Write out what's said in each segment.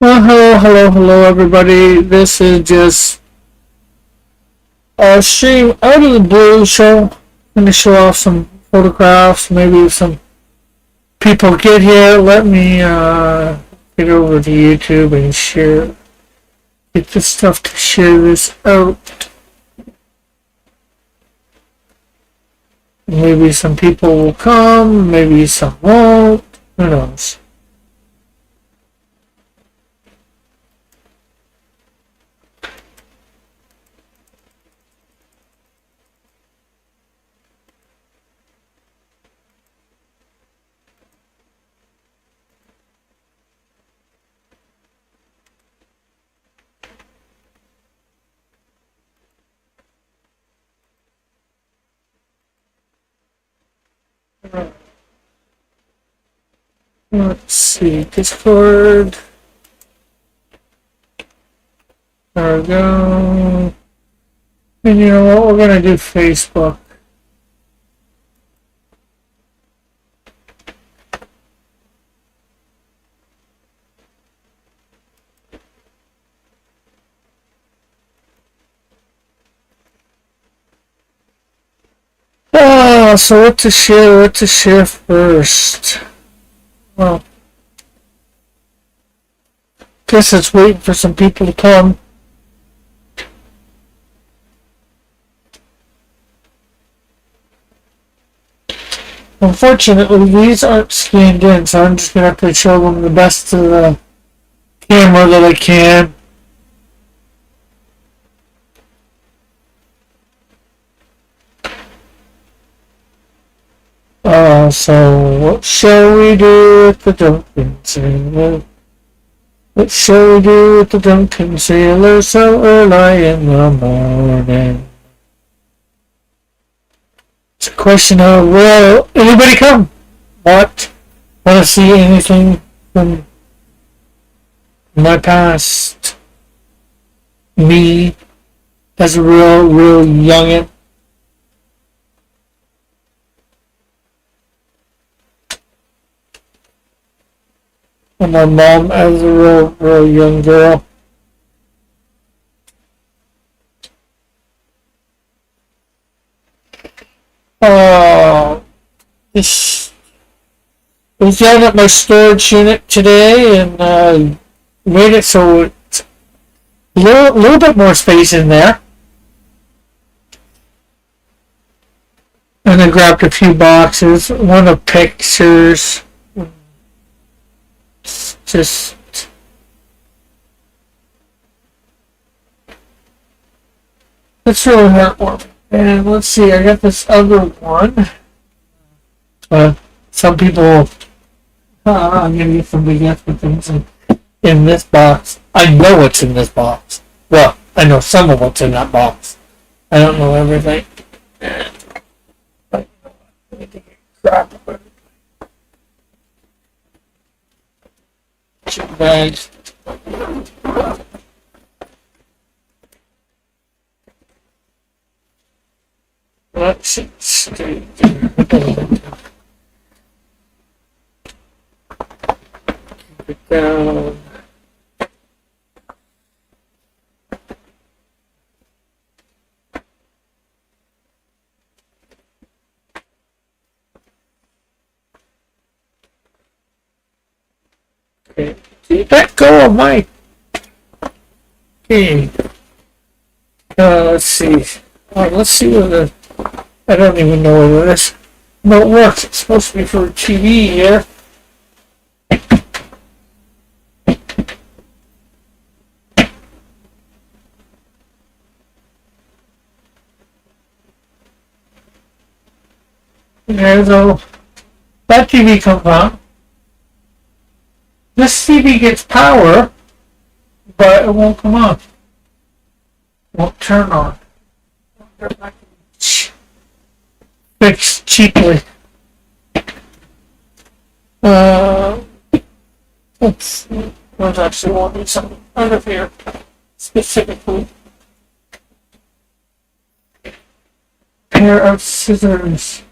Well, hello, everybody. This is just a stream out of the blue show. Let me show off some photographs. Maybe some people get here. Let me get over to YouTube and get this stuff to share this out. Maybe some people will come. Maybe some won't. Who knows? Let's see. Discord. There we go. And you know what? We're going to do Facebook. So what to share? What to share first? Well, guess it's waiting for some people to come. Unfortunately, these aren't scanned in, so I'm just gonna have to show them the best of the camera that I can. So what shall we do with the drunken sailor? What shall we do with the drunken sailor so early in the morning? It's a question of, will anybody come? What? Want to see anything from my past? Me as a real youngin'? And my mom as a real young girl. This was down at my storage unit today and made it so it's a little bit more space in there. And I grabbed a few boxes, one of pictures. Just it's really heartwarming. And let's see, I got this other one. Some people, I'm gonna get some big extra things in this box. I know what's in this box. Well, I know some of what's in that box. I don't know everything. But I need to get crap of it. Chip bags. Let's see. Keep it down. Okay. Let go of my. Okay. Let's see. Let's see what the. I don't even know whether this remote works. It's supposed to be for TV here. There's a that TV comes on. This TV gets power, but it won't come on. It won't turn on. Fixed cheaply. Let's actually wanting something out of here specifically. Pair of scissors.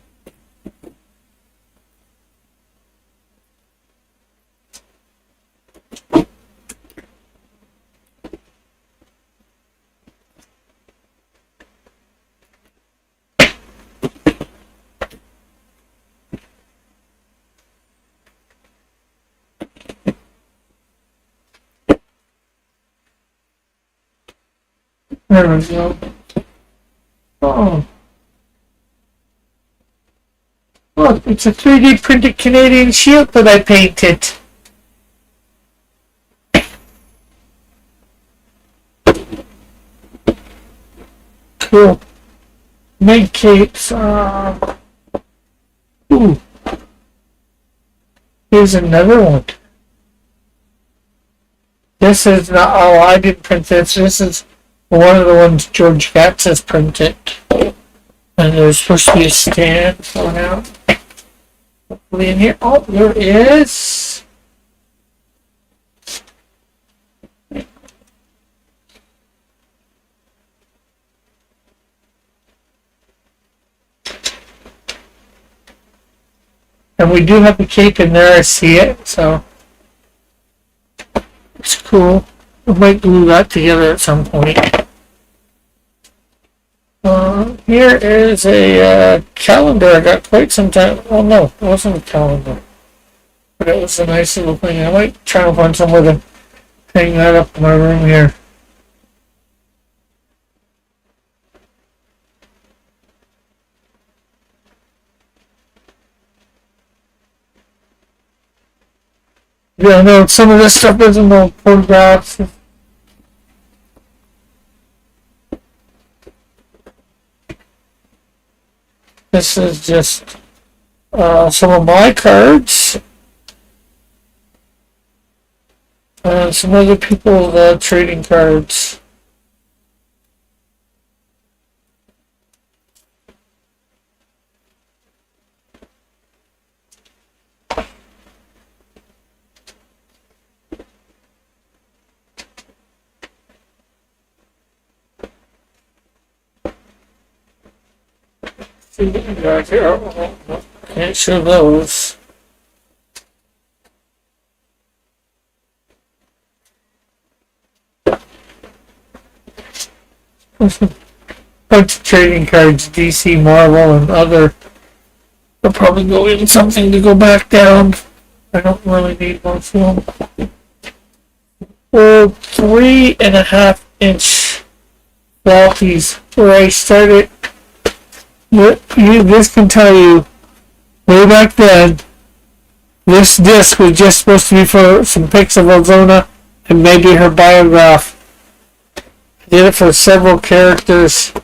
There we go. Oh. Look, it's a 3D printed Canadian shield that I painted. Cool. Make capes. Ooh. Here's another one. This is not. Oh, I didn't print this. This is one of the ones George Katz has printed. And there's supposed to be a stand going out. Hopefully in here. Oh, there is. And we do have the cape in there, I see it, so it's cool. We might glue that together at some point. Here is a calendar I got quite some time. Oh no, it wasn't a calendar. But it was a nice little thing. I might try to find somewhere to hang that up in my room here. Yeah, no, some of this stuff isn't no photographs. This is just some of my cards. And some other people's trading cards. See what we got here. Oh, can't show those. Bunch of trading cards, DC, Marvel, and other. I'll probably go in something to go back down. I don't really need most of them. Well, 3.5-inch floppies where I started. This can tell you, way back then, this disc was just supposed to be for some pics of Ozona and maybe her biograph. I did it for several characters.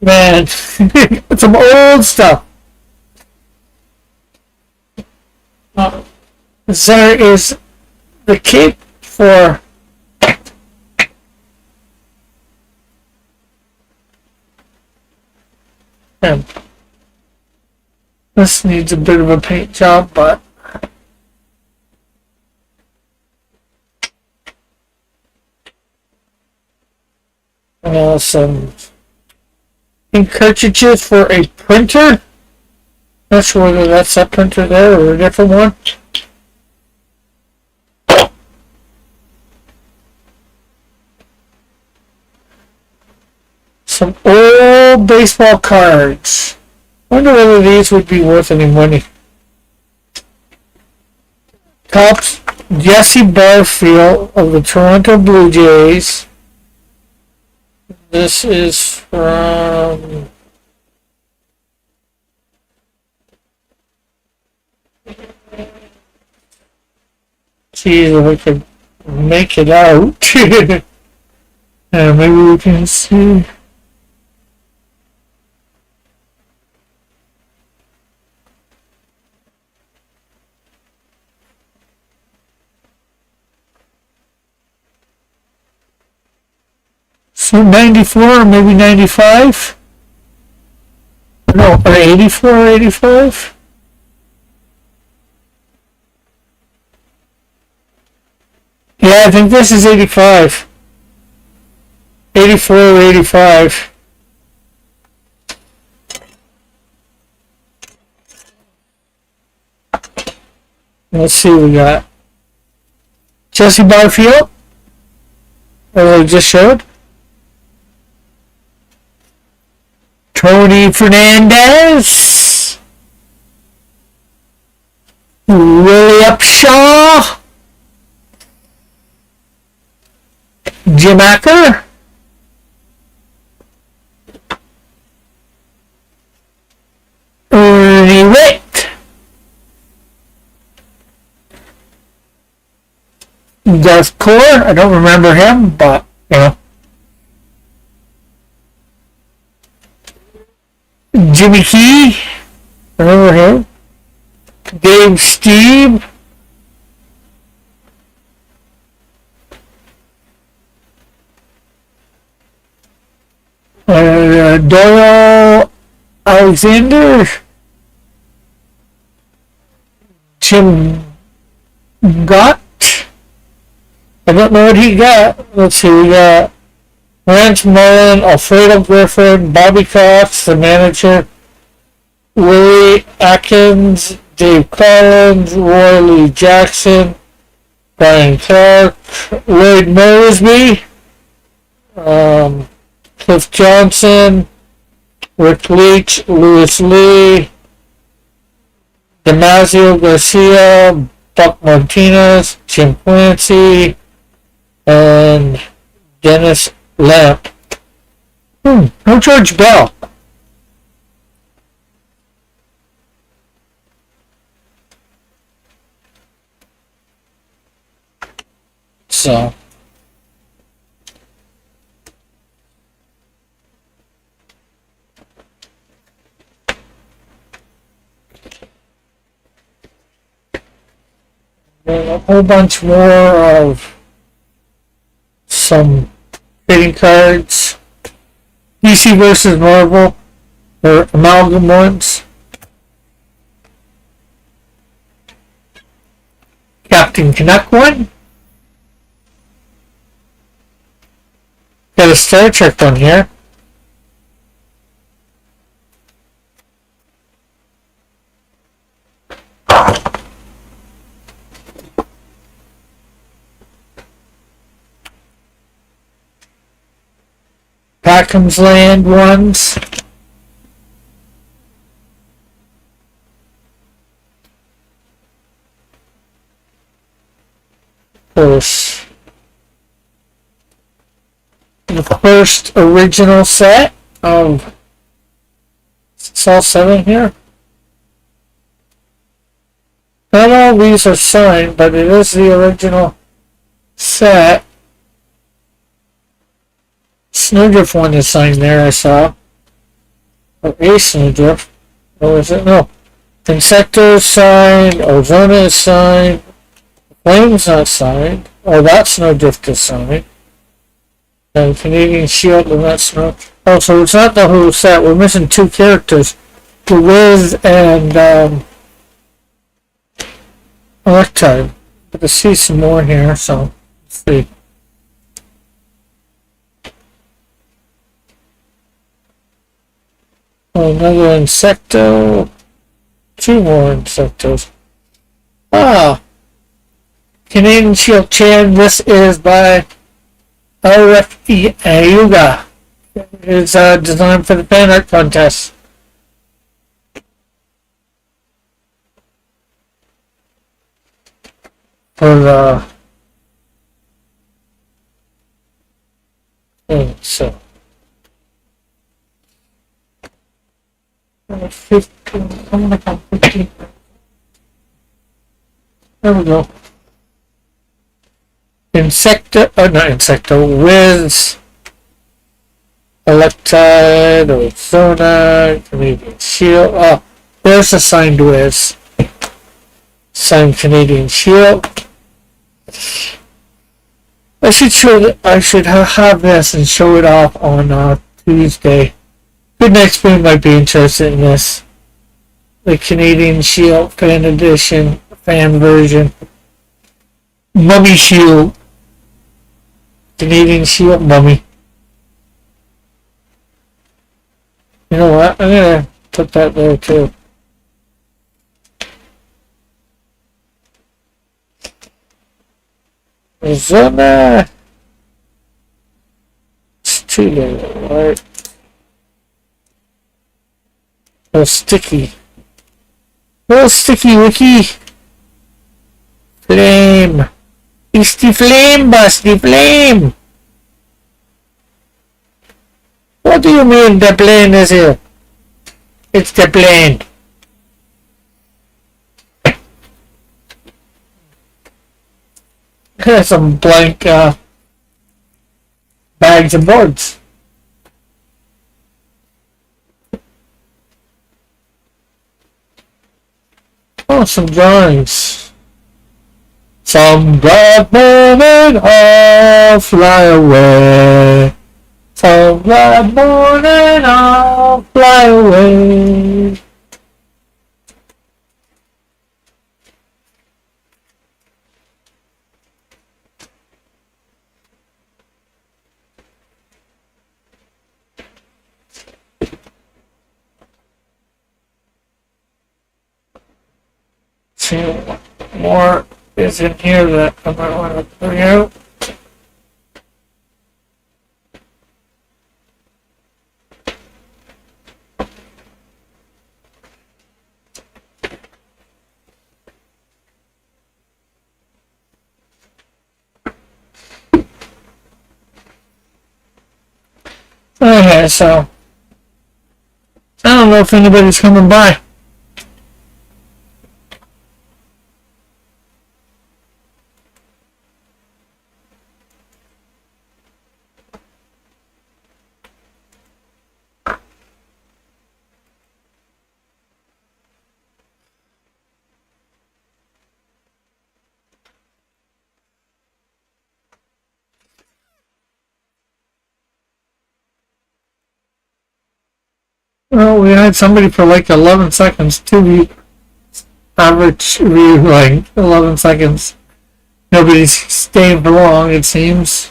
Man, some old stuff. There is the cape for him. This needs a bit of a paint job, but some ink cartridges for a printer. Not sure whether that's that printer there or a different one. Some old baseball cards. Wonder whether these would be worth any money. Topps Jesse Barfield of the Toronto Blue Jays. This is from see if we can make it out. Maybe we can see. So 94 or maybe 95? No, or 84 or 85? Yeah, I think this is 85. 84 or 85. Let's see what we got. Jesse Barfield. Or just showed. Tony Fernandez. Willie Upshaw. Jim Acker. Deathcore, I don't remember him, but, you know. Jimmy Key, remember him? Dave Steve. Doyle Alexander. Tim Gott. I don't know what he got. Let's see, we got Lance Mullen, Alfredo Griffin, Bobby Cox, the manager, Willie Atkins, Dave Collins, Roy Lee Jackson, Brian Clark, Lloyd Mosby, Cliff Johnson, Rick Leach, Lewis Lee, Damasio Garcia, Buck Martinez, Jim Clancy, and Dennis Lamp. No George Bell. So a whole bunch more of some trading cards. DC versus Marvel, or amalgam ones. Captain Canuck one. Got a Star Trek one here. Packham's Land ones. Course. The first original set of, it's all 7 here. Not all these are signed, but it is the original set. Snowdrift one is signed there, I saw. Or a Snowdrift. Or is it? No. Insector is signed. Ozona is signed. Flame's not signed. Oh, that Snowdrift is signed. And Canadian Shield and that Snow. Oh, so it's not the whole set. We're missing 2 characters. The Wiz and Electide. But I see some more here, so let's see. Oh, another Insecto. 2 more Insectos. Ah! Canadian Shield Chan. This is by RFE Ayuga. It's designed for the fan art contest. For the thing, so 15, something like 15. There we go. Insecto, not Insecto, Wiz, Electide, Ozona, Canadian Shield. Oh, there's a signed Wiz. Signed Canadian Shield. I should have this and show it off on Tuesday. Good Night Spoon might be interested in this. The Canadian Shield fan edition, fan version. Mummy Shield. Canadian Shield Mummy. You know what? I'm gonna put that there too. Ozona. It's too low, right? Oh, sticky. Oh, sticky wiki. Flame. It's the flame, boss, the flame. What do you mean the plane is here? It's the plane. some blank bags of boards. Oh, some drawings. Some bright morning I'll fly away. Some bright morning I'll fly away. See what more is in here that I might want to bring out. Okay, so I don't know if anybody's coming by. Well, we had somebody for like 11 seconds, average view, like 11 seconds. Nobody's staying for long, it seems.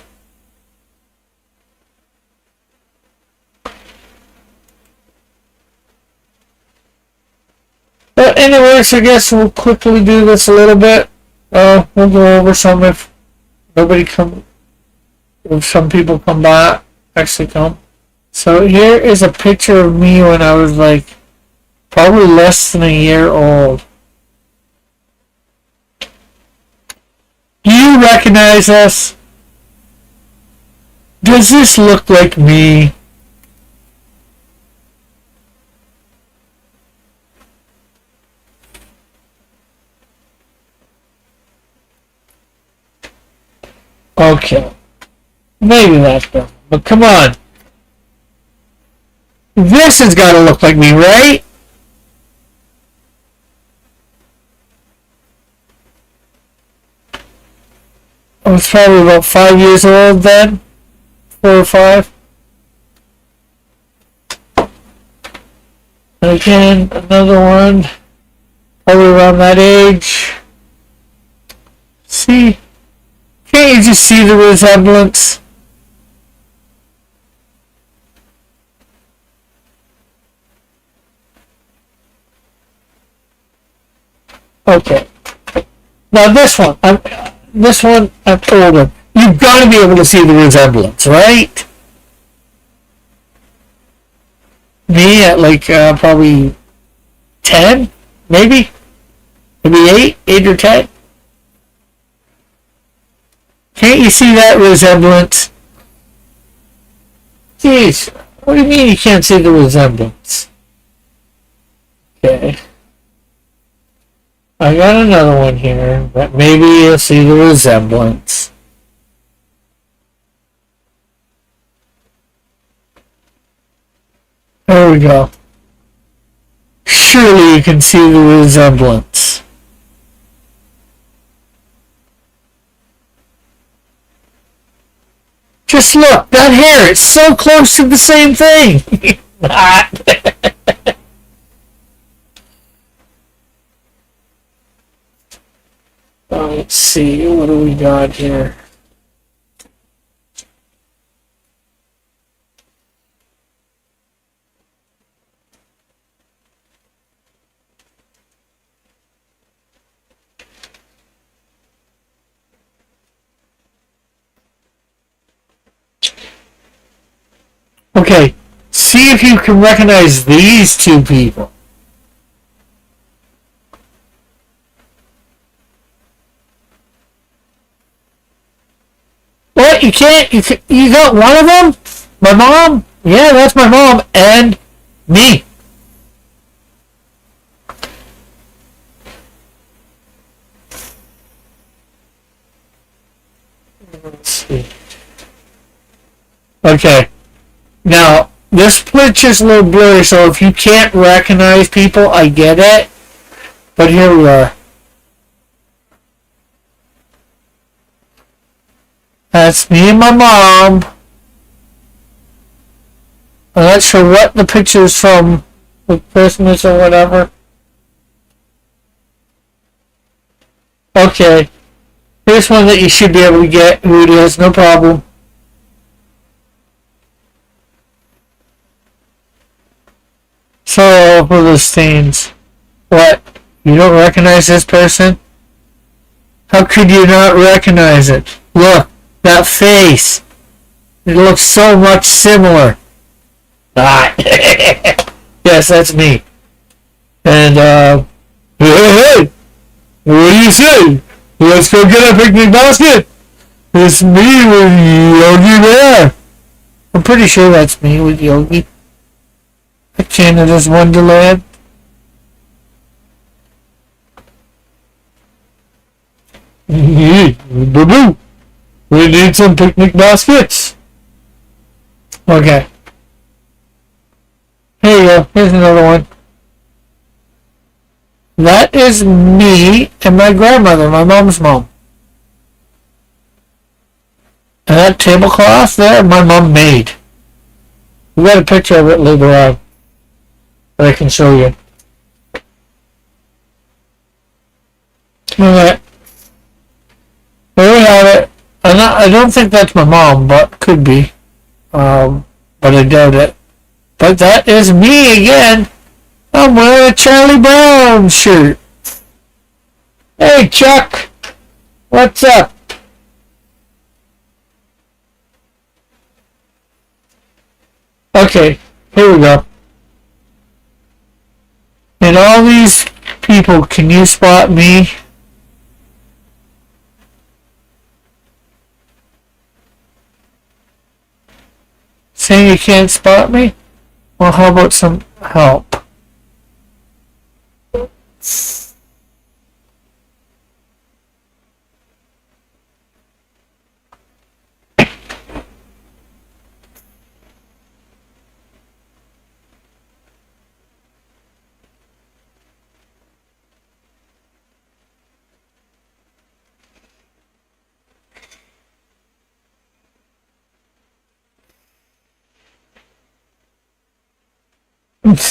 But anyways, I guess we'll quickly do this a little bit. We'll go over some if some people come by, actually come. So here is a picture of me when I was like probably less than a year old. Do you recognize us? Does this look like me? Okay. Maybe that's better. But come on. This has got to look like me, right? I was probably about 5 years old then. 4 or 5. And again, another one. Probably around that age. See? Can't you just see the resemblance? Okay. Now this one, I'm older. You've got to be able to see the resemblance, right? Me at like probably 10, maybe 8 or 10. Can't you see that resemblance? Jeez, what do you mean you can't see the resemblance? Okay. I got another one here, but maybe you'll see the resemblance. There we go. Surely you can see the resemblance. Just look, that hair, it's so close to the same thing. Let's see, what do we got here? Okay, see if you can recognize these two people. What? You can't? You got one of them? My mom? Yeah, that's my mom. And me. Let's see. Okay. Now, this picture's a little blurry, so if you can't recognize people, I get it. But here we are. That's me and my mom. I'm not sure what the picture is from, with Christmas or whatever. Okay. Here's one that you should be able to get who it is, no problem. So, for the stains. What? You don't recognize this person? How could you not recognize it? Look, that face. It looks so much similar. Ah. Yes, that's me. And, hey, what do you say? Let's go get a picnic basket. It's me with Yogi Bear. I'm pretty sure that's me with Yogi. Canada's Wonderland. Boo-boo. We need some picnic baskets. Okay. Here you go. Here's another one. That is me and my grandmother, my mom's mom. And that tablecloth there, my mom made. We got a picture of it later on that I can show you. Alright. There we have it. I don't think that's my mom, but could be. But I doubt it. But that is me again. I'm wearing a Charlie Brown shirt. Hey, Chuck. What's up? Okay, here we go. And all these people, can you spot me? Saying you can't spot me? Well, how about some help?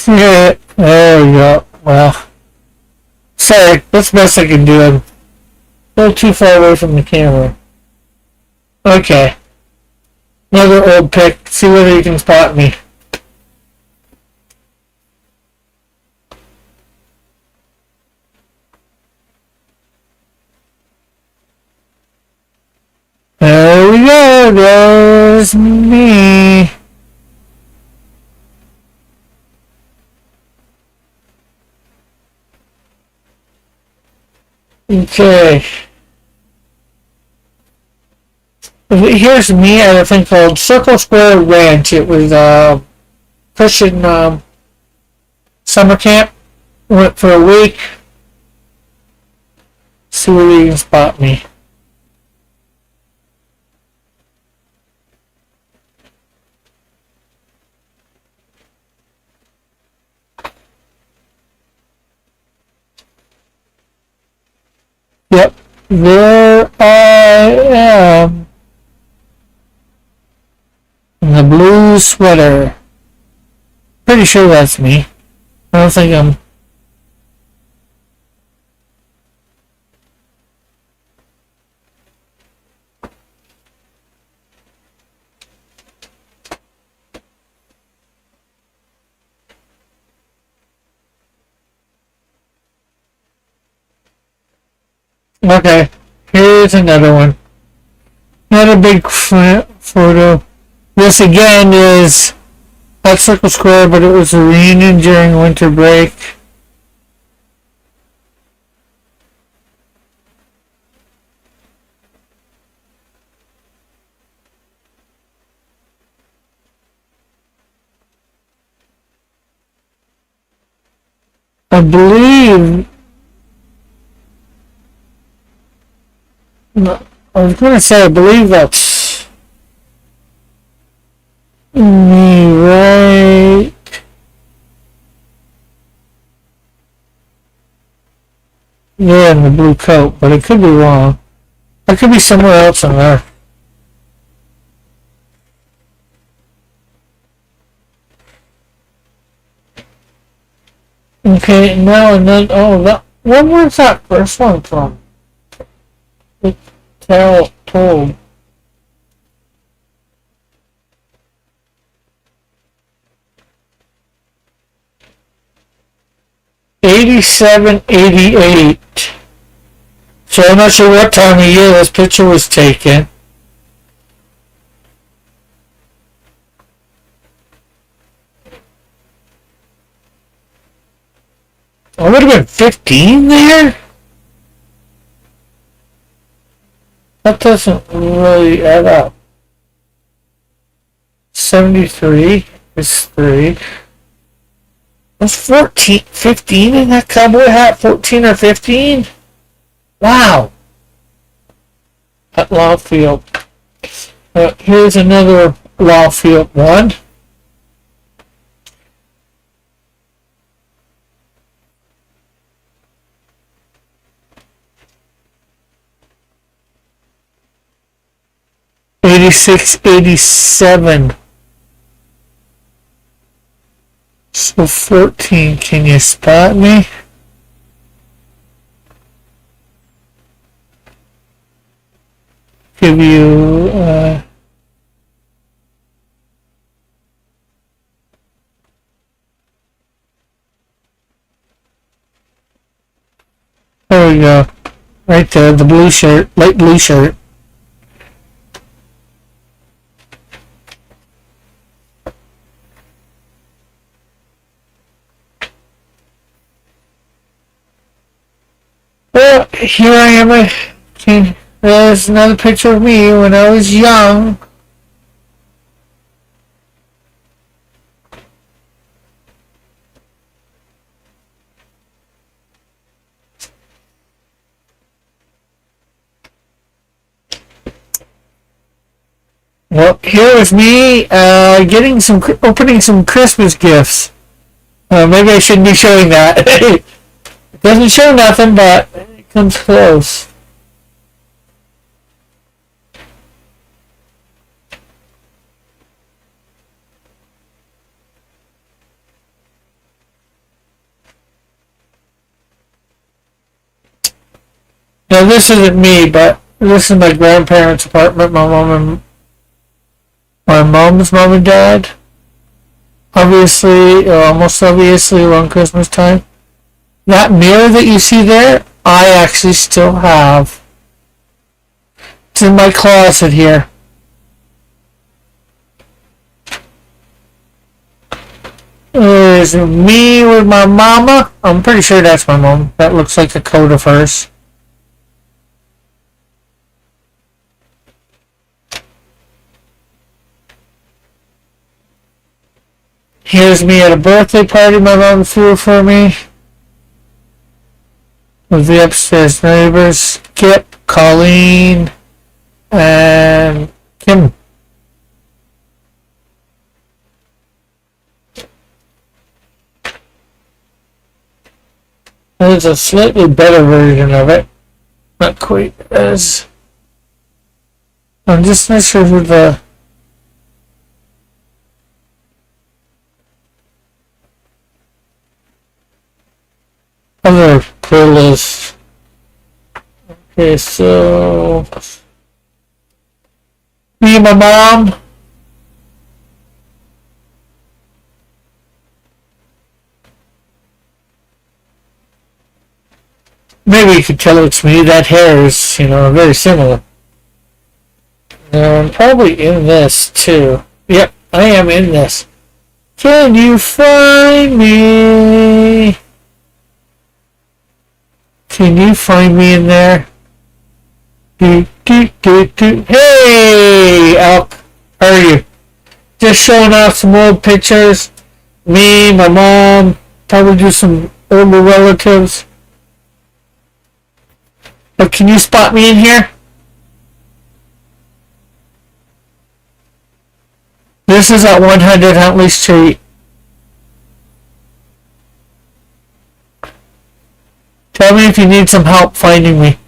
Yeah, there we go. Well, sorry, that's the best I can do. I'm a little too far away from the camera. Okay. Another old pic. See whether you can spot me. There we go. There's me. Okay. Here's me at a thing called Circle Square Ranch. It was Christian summer camp. Went for a week. See whether you can spot me. Yep, there I am. In the blue sweater. Pretty sure that's me. I don't think I'm... Okay, here's another one. Not a big photo. This again is at Circle Square, but it was a reunion during winter break. I believe... I was going to say, I believe that's me, right? Yeah, in the blue coat, but it could be wrong. I could be somewhere else in there. Okay, now and then, oh, that, where was that first one from? The tale told. '87, '88. So I'm not sure what time of year this picture was taken. I would have been 15 there? That doesn't really add up. 73 is 3. Was 14, 15 in that cowboy hat? 14 or 15? Wow. At Lawfield. Here's another Lawfield one. '86, '87. So 14, can you spot me? Give you, there we go. Right there, the blue shirt, light blue shirt. Well, here I am. There's another picture of me when I was young. Well, here is me opening some Christmas gifts. Maybe I shouldn't be showing that. It doesn't show nothing, but it comes close. Now this isn't me, but this is my grandparents' apartment. My mom's mom and dad. Obviously, or almost obviously, around Christmas time. That mirror that you see there, I actually still have. It's in my closet here. There's me with my mama. I'm pretty sure that's my mom. That looks like a coat of hers. Here's me at a birthday party my mom threw for me. With the upstairs neighbors, Kip, Colleen, and Kim. There's a slightly better version of it. Not quite as... I'm just not sure who the... other girl is. Okay, so... me and my mom. Maybe you could tell it's me. That hair is, very similar. I'm probably in this, too. Yep, I am in this. Can you find me? Can you find me in there? Hey, Elk. How are you? Just showing off some old pictures. Me, my mom, probably do some older relatives. But can you spot me in here? This is at 100 Huntley Street. Tell me if you need some help finding me.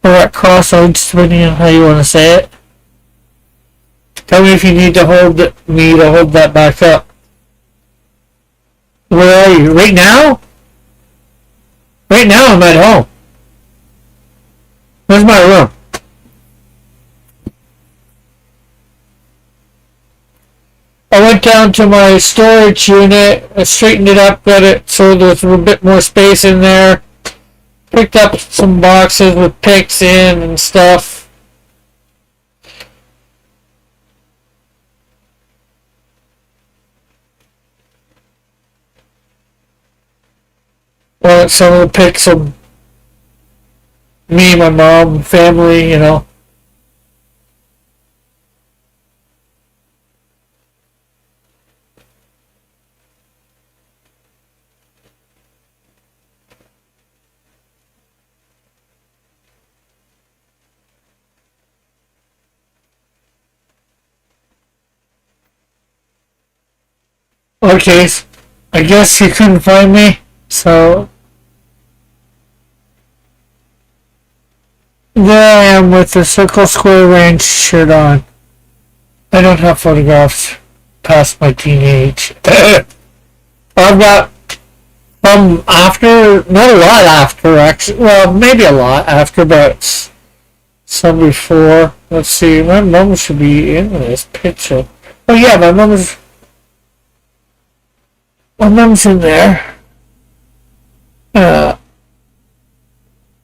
Or at Crossroads, depending on how you want to say it. Tell me if you need to hold me to hold that back up. Where are you? Right now? Right now I'm at home. Where's my room? I went down to my storage unit, I straightened it up, got it so there's a bit more space in there. Picked up some boxes with picks in and stuff. Well, some of the pics of me, my mom, family, you know. Okay, I guess you couldn't find me, so there I am with the Circle Square Ranch shirt on. I don't have photographs past my teenage. I've got after, not a lot after, actually. Well, maybe a lot after, but some before. Let's see, my mom should be in this picture. Oh yeah, my mom's in there. If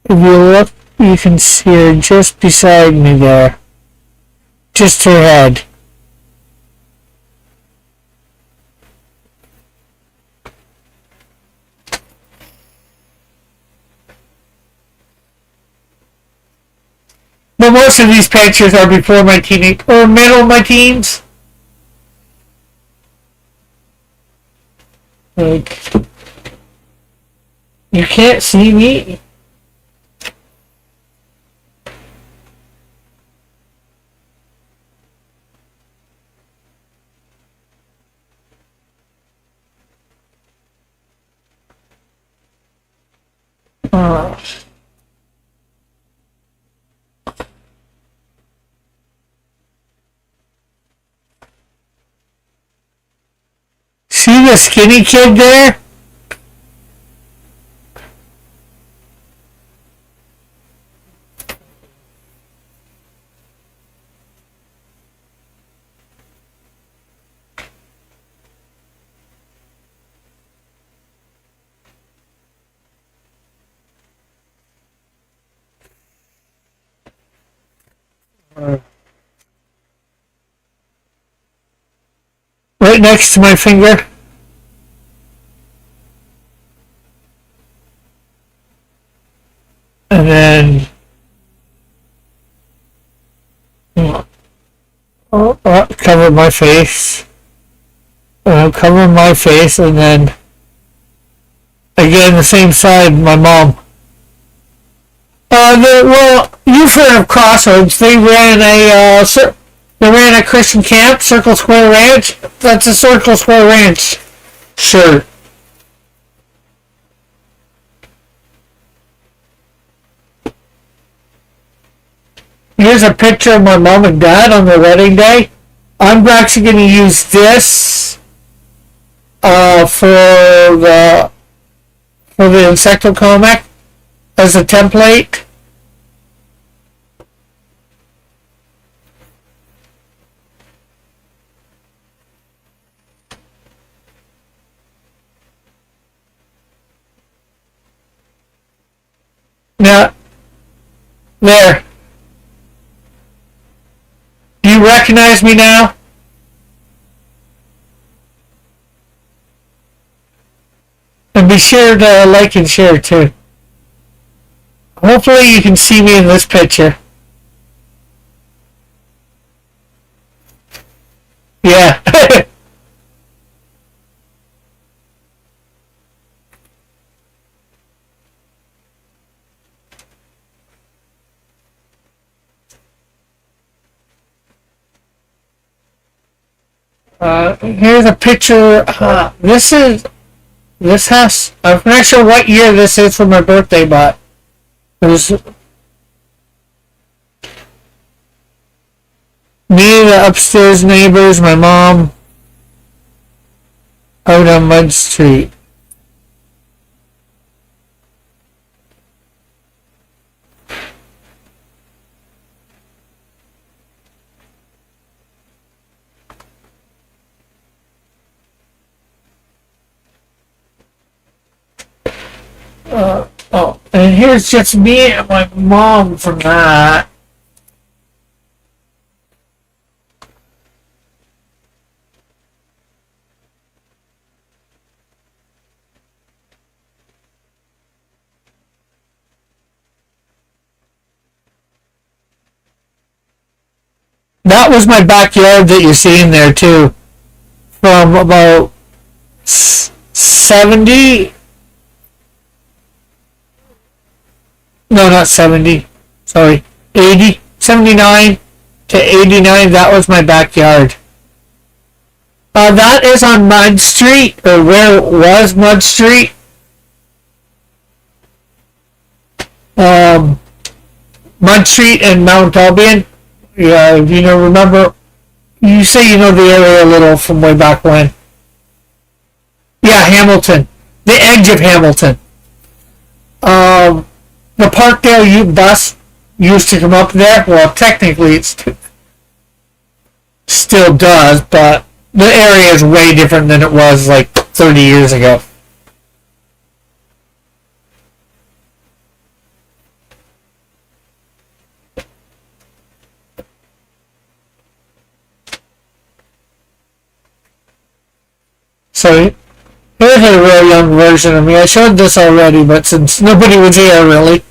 you look, you can see her just beside me there. Just her head. But most of these pictures are before my teenage, or middle of my teens. Like, you can't see me. See the skinny kid there? Right next to my finger. And then cover my face. Cover my face, and then again the same side, my mom. Well, you've heard of Crossroads. They ran a Christian camp, Circle Square Ranch. That's a Circle Square Ranch shirt. Here's a picture of my mom and dad on their wedding day. I'm actually going to use this for the Insecto comic as a template. Now, there. Do you recognize me now? And be sure to like and share too. Hopefully you can see me in this picture. Yeah. Here's a picture. This has. I'm not sure what year this is for my birthday, but it was me, the upstairs neighbors, my mom, out on Mud Street. Oh, and here's just me and my mom from that. That was my backyard that you're seeing there too. From about 70, no, not 70, sorry, 80, 79 to 89, that was my backyard. That is on Mud Street, or where it was Mud Street. Um, Mud Street and Mount Albion. Yeah, you know, remember, you say you know the area a little from way back when. Yeah, Hamilton. The edge of Hamilton. The Parkdale bus used to come up there. Well, technically it still does, but the area is way different than it was like 30 years ago. So here's a real young version of me. I showed this already, but since nobody was here really,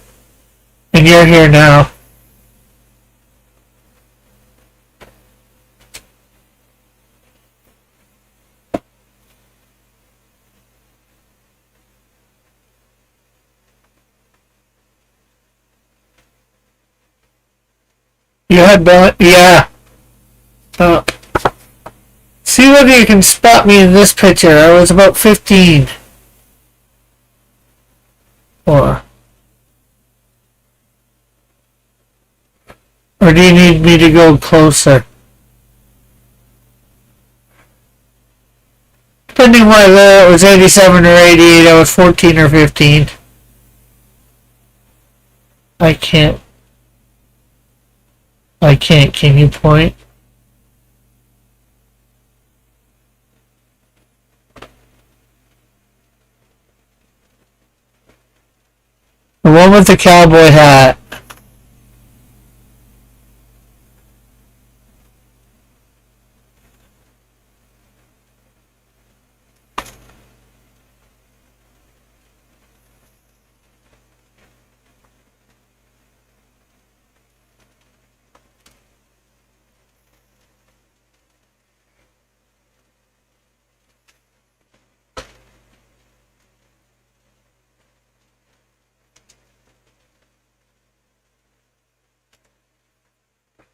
and you're here now. You had yeah. Uh, See whether you can spot me in this picture. I was about 15. Or do you need me to go closer? Depending whether it was 87 or 88, I was 14 or 15. I can't. Can you point? The one with the cowboy hat.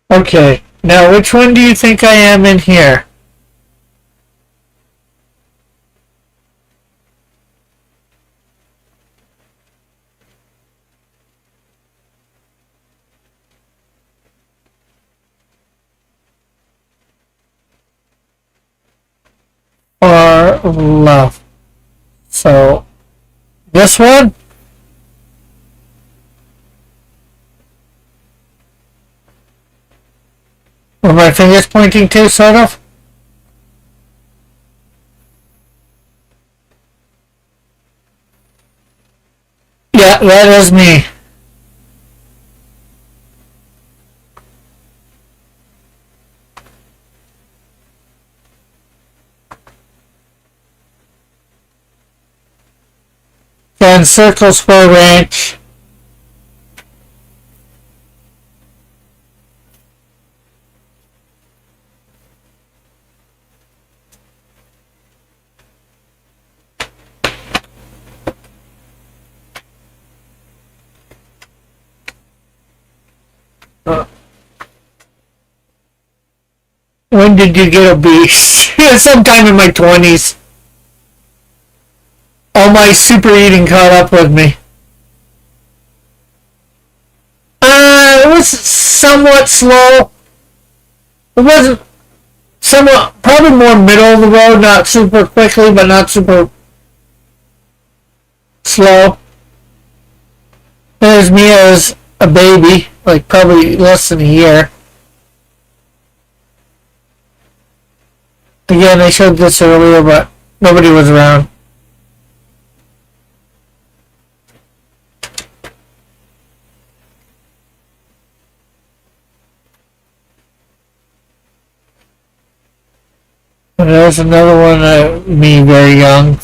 Okay, now which one do you think I am in here? Or left? So, this one? Where my finger's pointing to, sort of? Yeah, that is me. Then Circle Spur Ranch. When did you get obese? Sometime in my 20s. All my super eating caught up with me. It was somewhat slow. It wasn't somewhat, probably more middle of the road, not super quickly, but not super slow. There's me as a baby, like probably less than a year. Again, I showed this earlier, but nobody was around. And there's another one of me very young.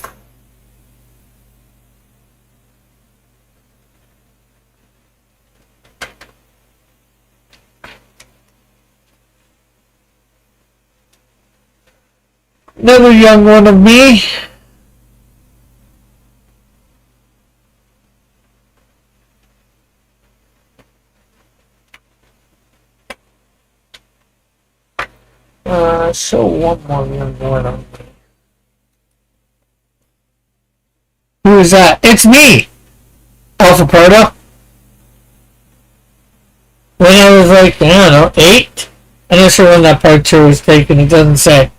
Another young one of me. Show one more young one of me. Who is that? It's me! Alpha Proto. When I was like, I don't know, 8? I'm not sure when that part 2 was taken, it doesn't say.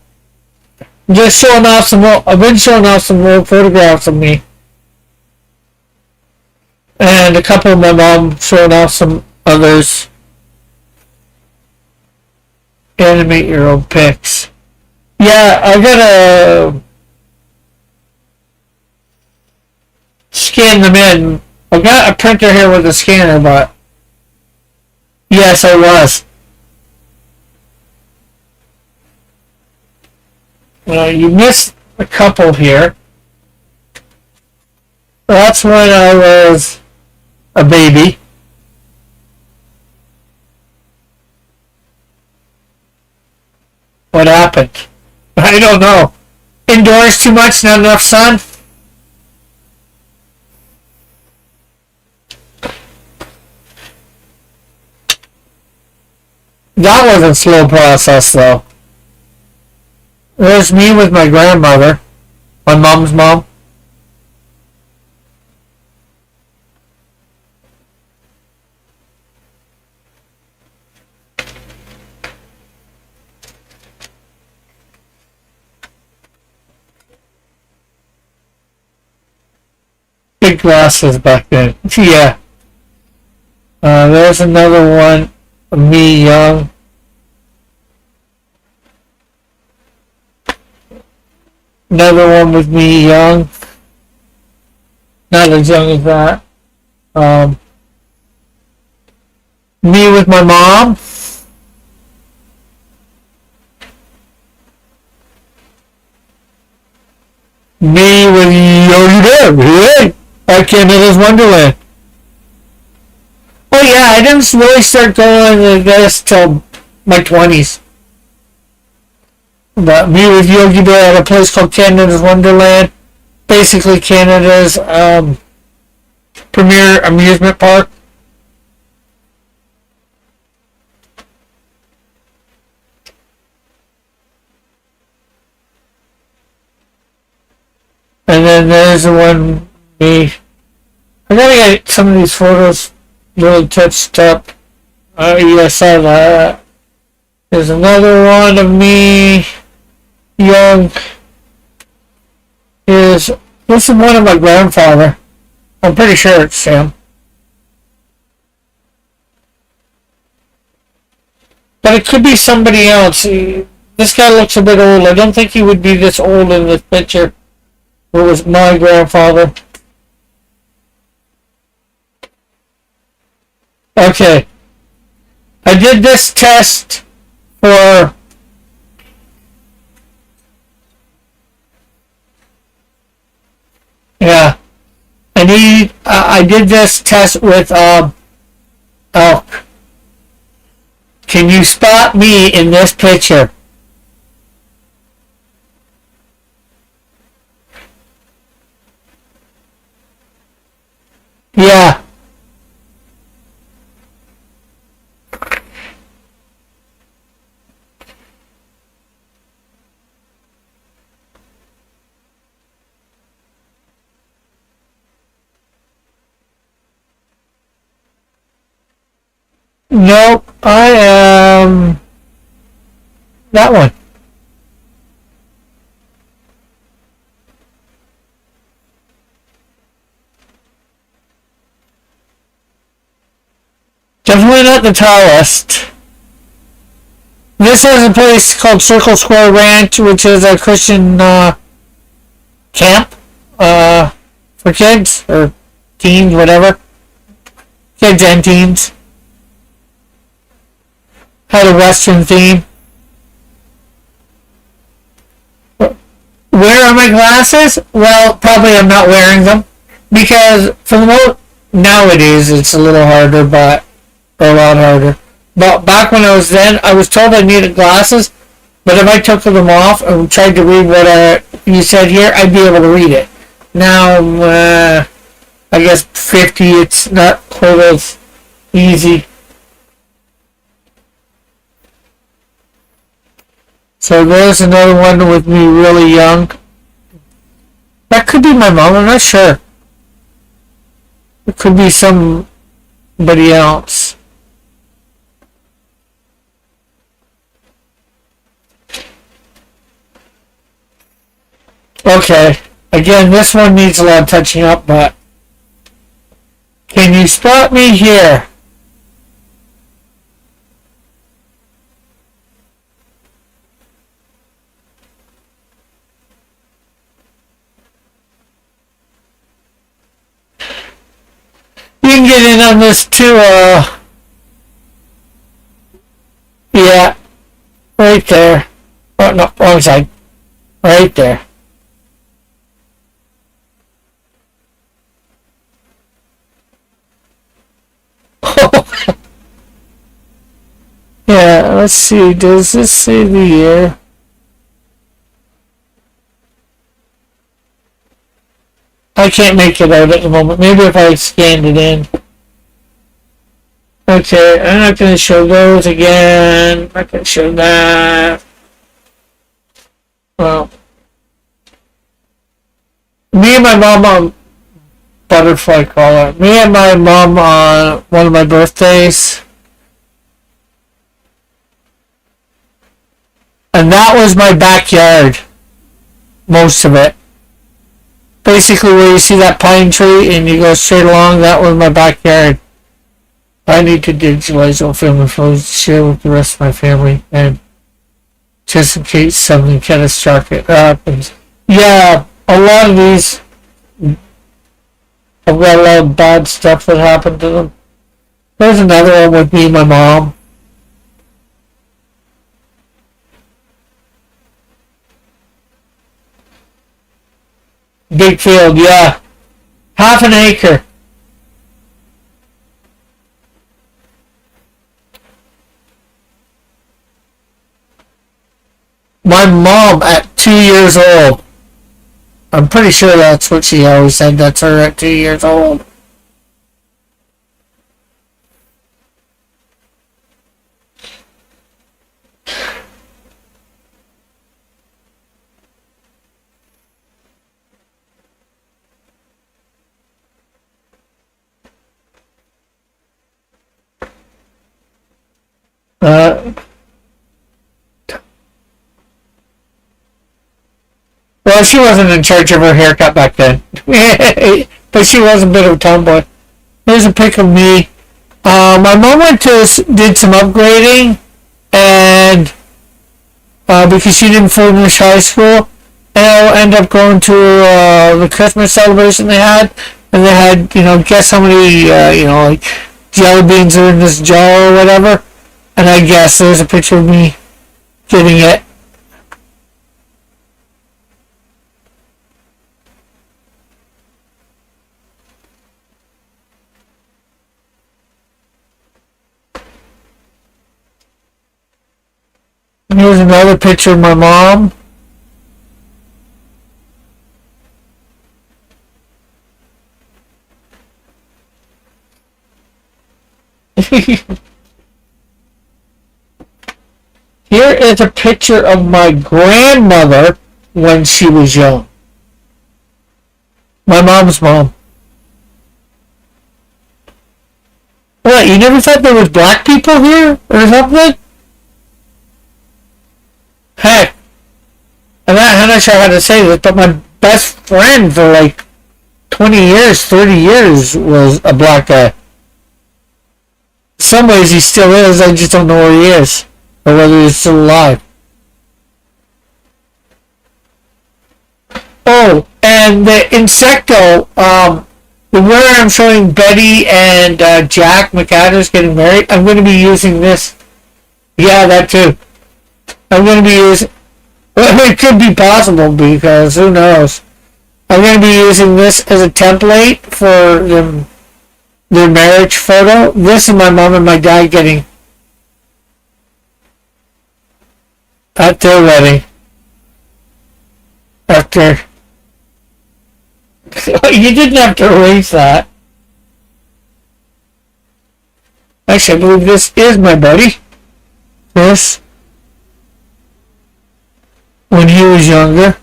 I'm just showing off some more, I've been showing off some more photographs of me. And a couple of my mom showing off some others. Animate your own pics. Yeah, I gotta scan them in. I got a printer here with a scanner, but yes, I was. You missed a couple here. That's when I was a baby. What happened? I don't know. Indoors too much, not enough sun? That was a slow process, though. There's me with my grandmother, my mom's mom. Big glasses back then. Yeah. There's another one of me young. Another one with me young. Not as young as that. Me with my mom. Me with Yogi Bear. Hey! At Canada's Wonderland. Oh yeah, I didn't really start going to this till my 20s. But me with Yogi Bear at a place called Canada's Wonderland. Basically Canada's premier amusement park. And then there's the one me. I gotta get some of these photos really touched up. Yeah, I saw that. There's another one of me young. This is one of my grandfather. I'm pretty sure it's him. But it could be somebody else. This guy looks a bit old. I don't think he would be this old in this picture. It was my grandfather. Okay. I did this test for yeah. I did this test with elk. Can you spot me in this picture? Yeah. Nope, I am that one. Definitely not the tallest. This is a place called Circle Square Ranch, which is a Christian camp for kids or teens, whatever. Kids and teens. Had a Western theme. Where are my glasses? Well, probably I'm not wearing them because for the most nowadays it's a little harder, but a lot harder. But back when I was then, I was told I needed glasses, but if I took them off and tried to read what you said here, I'd be able to read it. Now, I guess 50, it's not quite as easy. So there's another one with me really young. That could be my mom, I'm not sure. It could be somebody else. Okay, again, this one needs a lot of touching up, but can you spot me here? You can get in on this too, yeah, right there. Oh, no, wrong side. Right there. Yeah, let's see, does this say the year? I can't make it out at the moment. Maybe if I scanned it in. Okay, I'm not going to show those again. I'm not going to show that. Well, me and my mom on butterfly collar. Me and my mom on one of my birthdays. And that was my backyard. Most of it. Basically where you see that pine tree and you go straight along, that was my backyard. I need to digitalize old film and share with the rest of my family, and just in case something catastrophic happens. Yeah, a lot of these, I've got a lot of bad stuff that happened to them. There's another one with me and my mom. Big field, yeah. Half an acre. My mom at 2 years old. I'm pretty sure that's what she always said. That's her at 2 years old. Well, she wasn't in charge of her haircut back then. But she was a bit of a tomboy. Here's a pic of me. My mom did some upgrading, and because she didn't finish high school, and I'll end up going to the Christmas celebration they had, and they had, guess how many, like jelly beans are in this jar or whatever, and I guess there's a picture of me getting it. And here's another picture of my mom. Here is a picture of my grandmother when she was young. My mom's mom. What, you never thought there was black people here or something? Heck, I'm not sure how to say this, but my best friend for like 20 years, 30 years was a black guy. In some ways he still is, I just don't know where he is. Or whether he's still alive. Oh, and the Insecto, where I'm showing Betty and Jack McAdams getting married, I'm going to be using this. Yeah, that too. I'm going to be using... Well, it could be possible because who knows. I'm going to be using this as a template for their marriage photo. This is my mom and my dad getting at their wedding. After... You didn't have to erase that. Actually, I believe this is my buddy. This. When he was younger.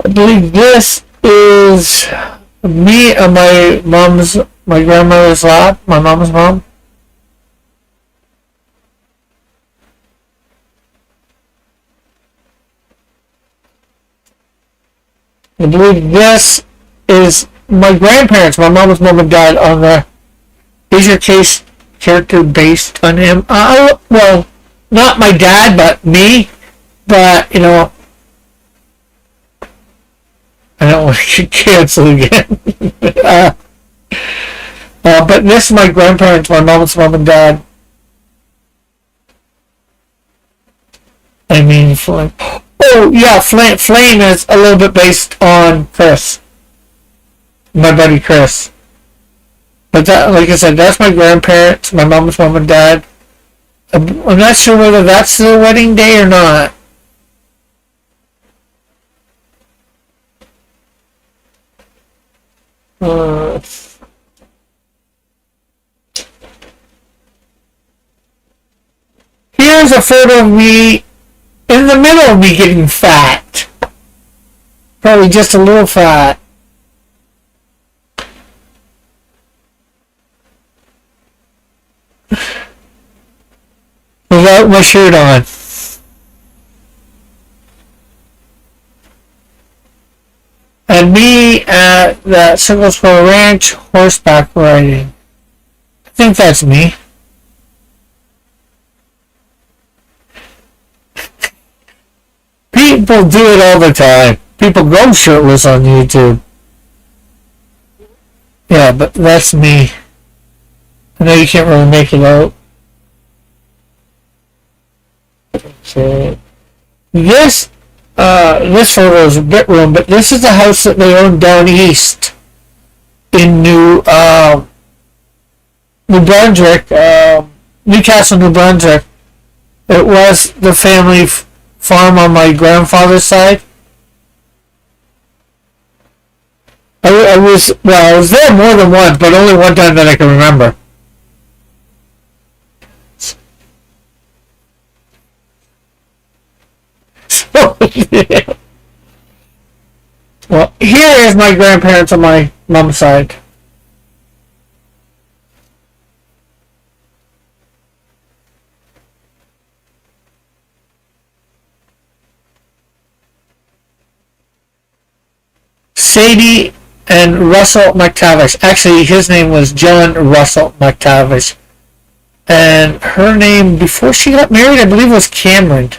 I believe this is me on my grandmother's lap, my mom's mom. I believe this is my grandparents, my mom's mom and dad on the Is Your Case character based on him? Well, not my dad, but me. But, you know, I don't want to get canceled again. But this is my grandparents, my mom's mom and dad. I mean, Flame. Oh, yeah, Flame is a little bit based on Chris. My buddy Chris. But that, like I said, that's my grandparents, my mom's mom and dad. I'm not sure whether that's their wedding day or not. Here's a photo of me in the middle of me getting fat. Probably just a little fat. Without my shirt on. And me at the Single Squirrel Ranch horseback riding. I think that's me. People do it all the time. People go shirtless on YouTube. Yeah, but that's me. I know you can't really make it out. So this photo is a bit ruined, but this is the house that they own down east in New Brunswick, Newcastle, New Brunswick. It was the family farm on my grandfather's side. I was there more than once, but only one time that I can remember. So, yeah. Well, here is my grandparents on my mom's side. Sadie and Russell McTavish. Actually, his name was John Russell McTavish. And her name, before she got married, I believe was Cameron.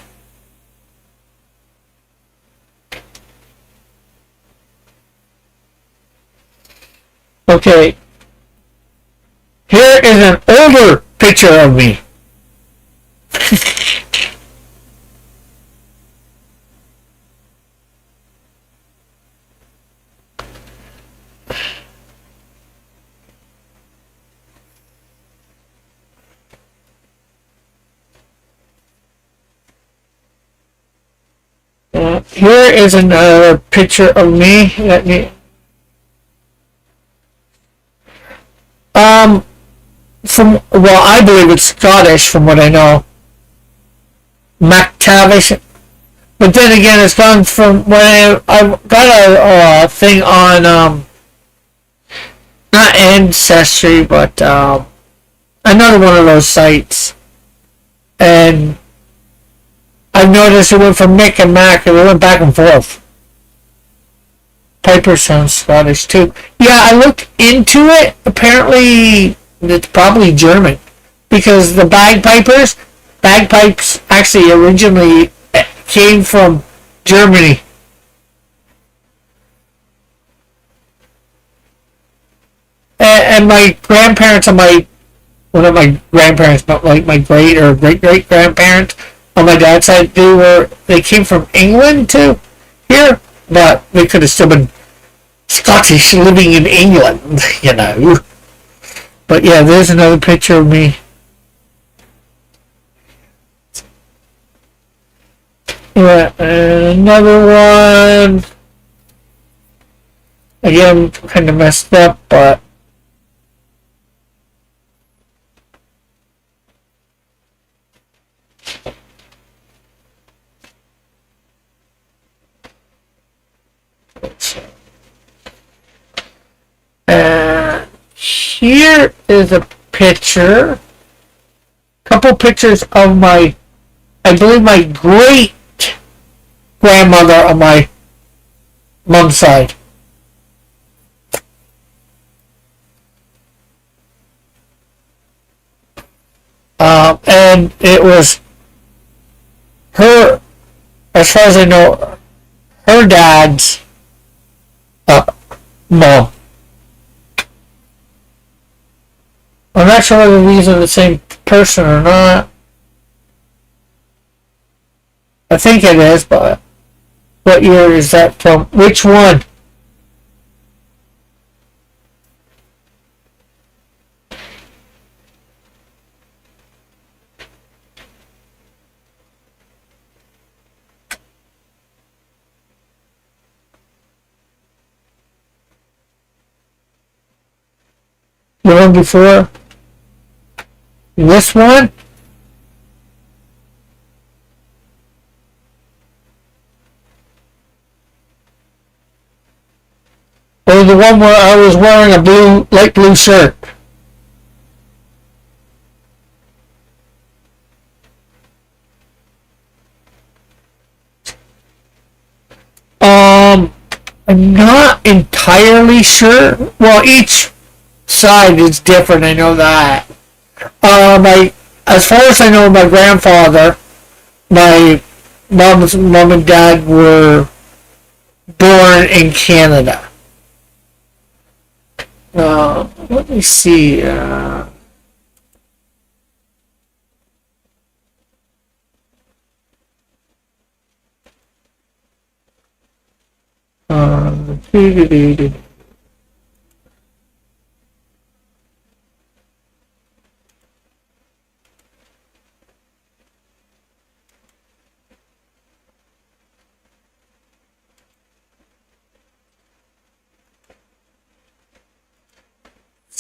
Okay. Here is an older picture of me. Here is another picture of me. Let me. I believe it's Scottish from what I know. McTavish. But then again, it's gone from when I got a thing on not Ancestry, but another one of those sites, and I've noticed it went from Mick and Mac, and it went back and forth. Piper sounds Scottish too. Yeah, I looked into it. Apparently, it's probably German because the bagpipes actually originally came from Germany. And my grandparents on my one of my grandparents, but like my great or great great grandparents on my dad's side, they came from England too here, but they could have still been Scottish living in England, you know. But yeah, there's another picture of me. Yeah, and another one. Again, kind of messed up, but here is a picture, couple pictures of I believe my great grandmother on my mom's side. And it was her, as far as I know, her dad's mom. I'm not sure whether these are the same person or not. I think it is, but what year is that from? Which one? The one before? This one? Or the one where I was wearing a light blue shirt? I'm not entirely sure. Well, each side is different. I know that. As far as I know, my grandfather, my mom's mom and dad were born in Canada. Let me see. Uh,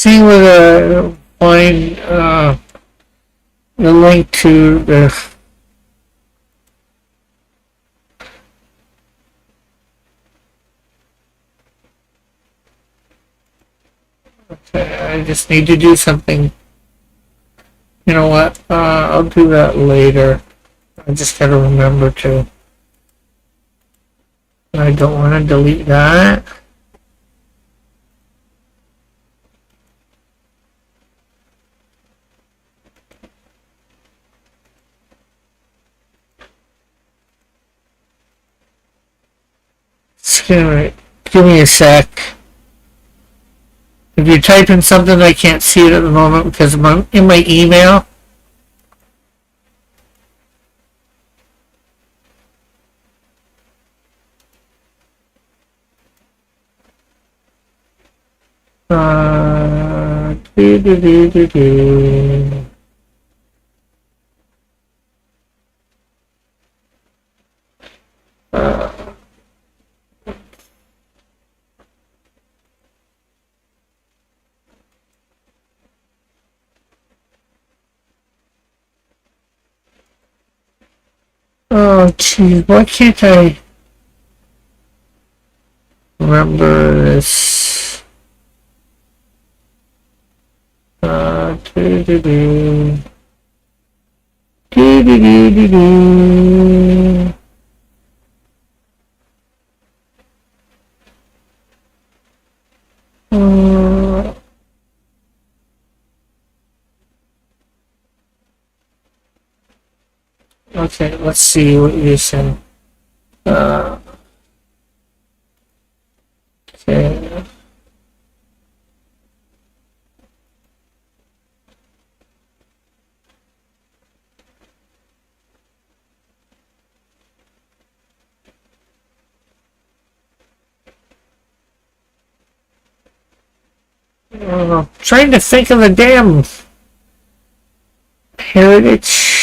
see whether I find the link to the. I just need to do something. You know what? I'll do that later. I just gotta remember to. I don't want to delete that. Give me a sec. If you type in something, I can't see it at the moment because I'm in my email. Do, do, do, do, do. Oh, geez, why can't I remember this? Do-do-do. Do-do-do-do-do. Uh, okay, let's see what you said. Uh, okay. Trying to think of the damn heritage.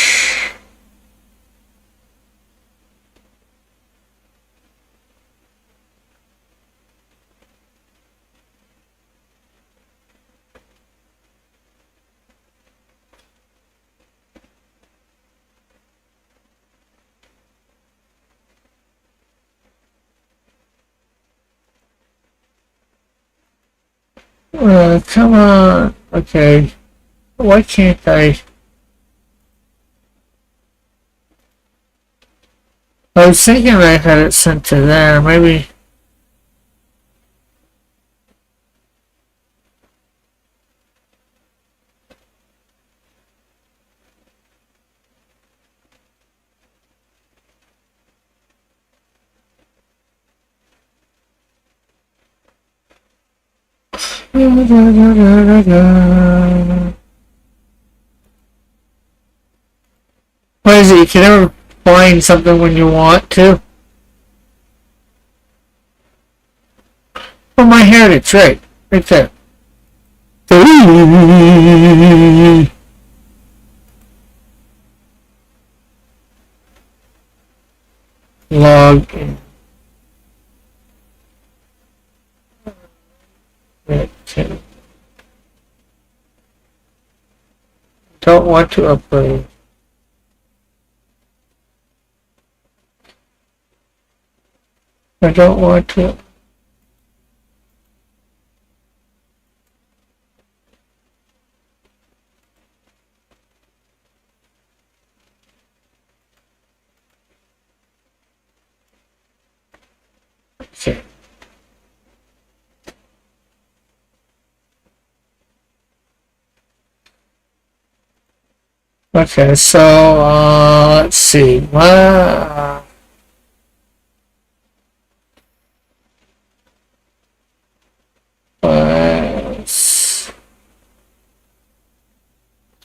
Come on. Okay. Why can't I? I was thinking I had it sent to there. Maybe. What is it? You can never find something when you want to. Oh, my heritage, right. Right there. Log in. Okay. Don't want to upgrade. I don't want to. Okay. Okay, so let's see. Let's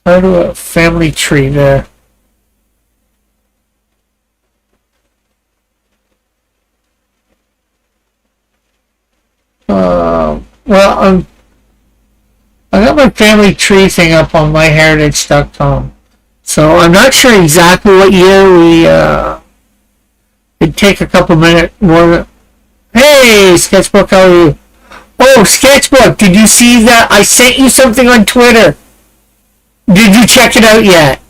how do a family tree there? Well, I got my family tree thing up on myheritage.com. So I'm not sure exactly what year we it'd take a couple minutes more. Hey, Sketchbook, how are you? Oh, Sketchbook, did you see that? I sent you something on Twitter. Did you check it out yet?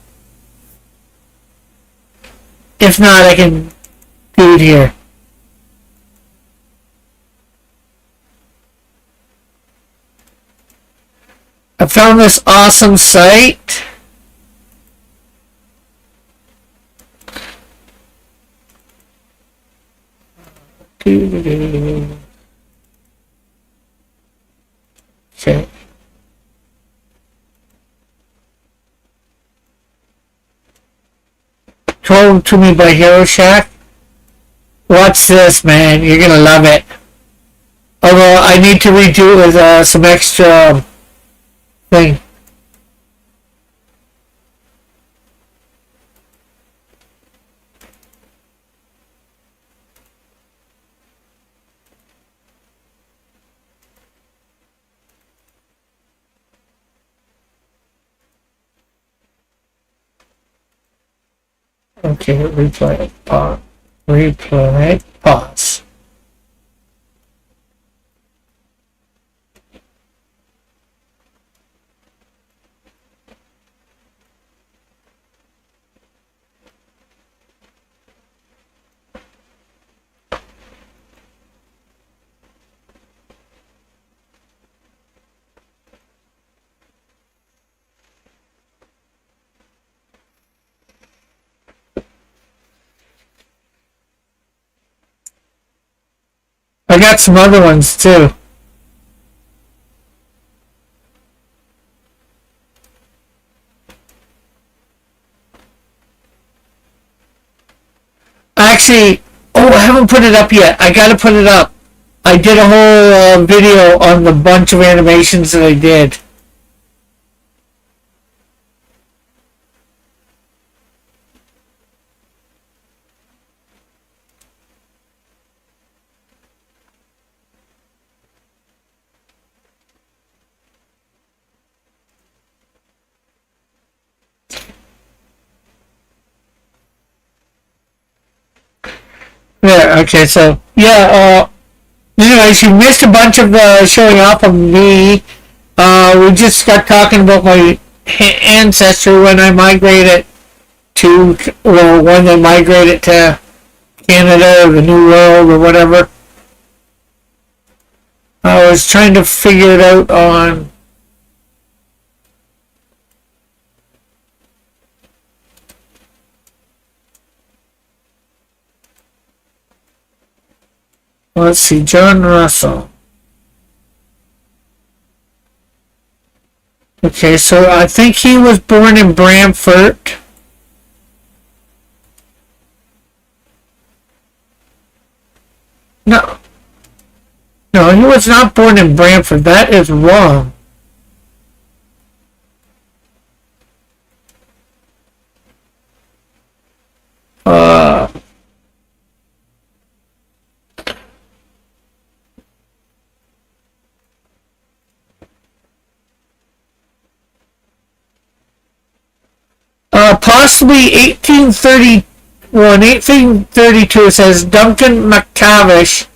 If not, I can do it here. I found this awesome site. Okay. Told to me by Hero Shack. Watch this, man. You're gonna love it. Although I need to redo it with some extra thing. Okay, replay. Replay. Pause. I got some other ones too. Actually, oh, I haven't put it up yet. I gotta put it up. I did a whole video on the bunch of animations that I did. Yeah, okay, so, yeah, anyways, you missed a bunch of showing off of me. We just got talking about my ancestry when I migrated to, or when they migrated to Canada or the New World or whatever. I was trying to figure it out on. Let's see, John Russell. Okay, so I think he was born in Brantford. No, no, he was not born in Brantford. That is wrong. Uh, possibly 1830. Well, in 1832, it says Duncan McTavish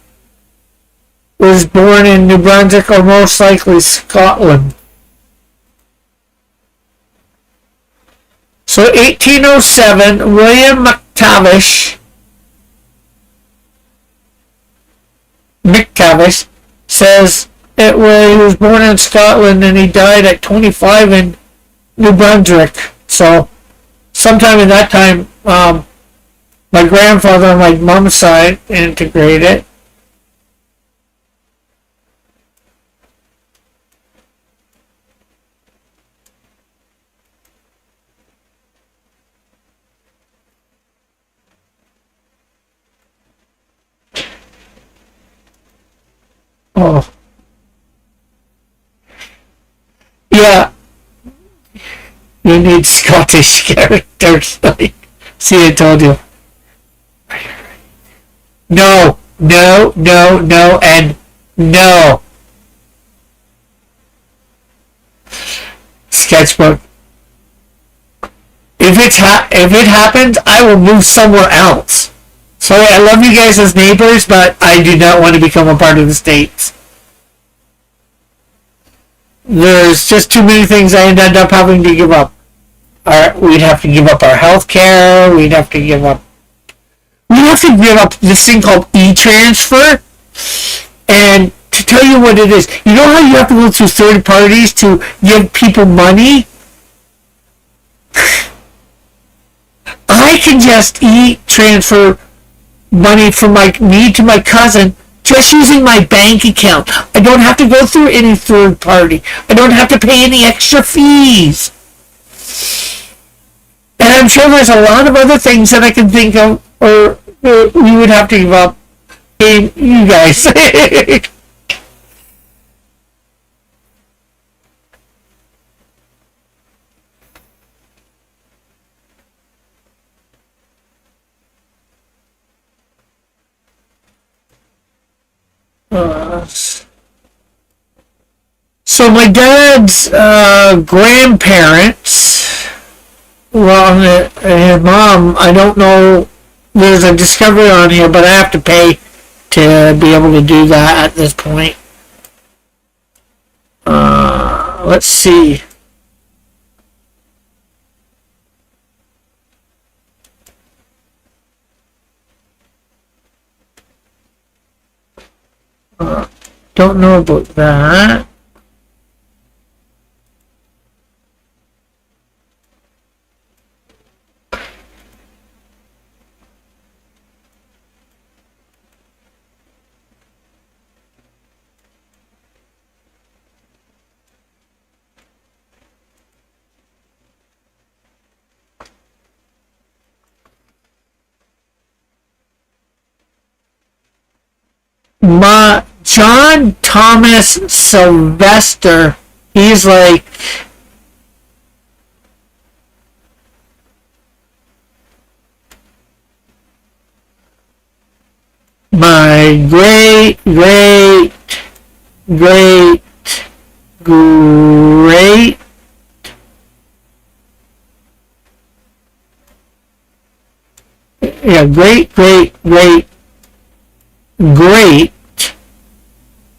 was born in New Brunswick, or most likely Scotland. So 1807, William McTavish says he was born in Scotland and he died at 25 in New Brunswick. So sometime in that time, my grandfather on my mom's side integrated. Oh, yeah, you need Scottish characters. See, I told you. No, no, no, no, and no. Sketchbook. If it happens, I will move somewhere else. Sorry, I love you guys as neighbors, but I do not want to become a part of the States. There's just too many things I end up having to give up. We'd have to give up our health care. We'd have to give up this thing called e-transfer. And to tell you what it is, you know how you have to go through third parties to give people money? I can just e-transfer money from me to my cousin just using my bank account. I don't have to go through any third party. I don't have to pay any extra fees. And I'm sure there's a lot of other things that I can think of, or we would have to give up. Hey, you guys. So my dad's grandparents, well, and mom, I don't know. There's a discovery on here, but I have to pay to be able to do that at this point. Let's see. Don't know about that. My John Thomas Sylvester. He's like my great great yeah great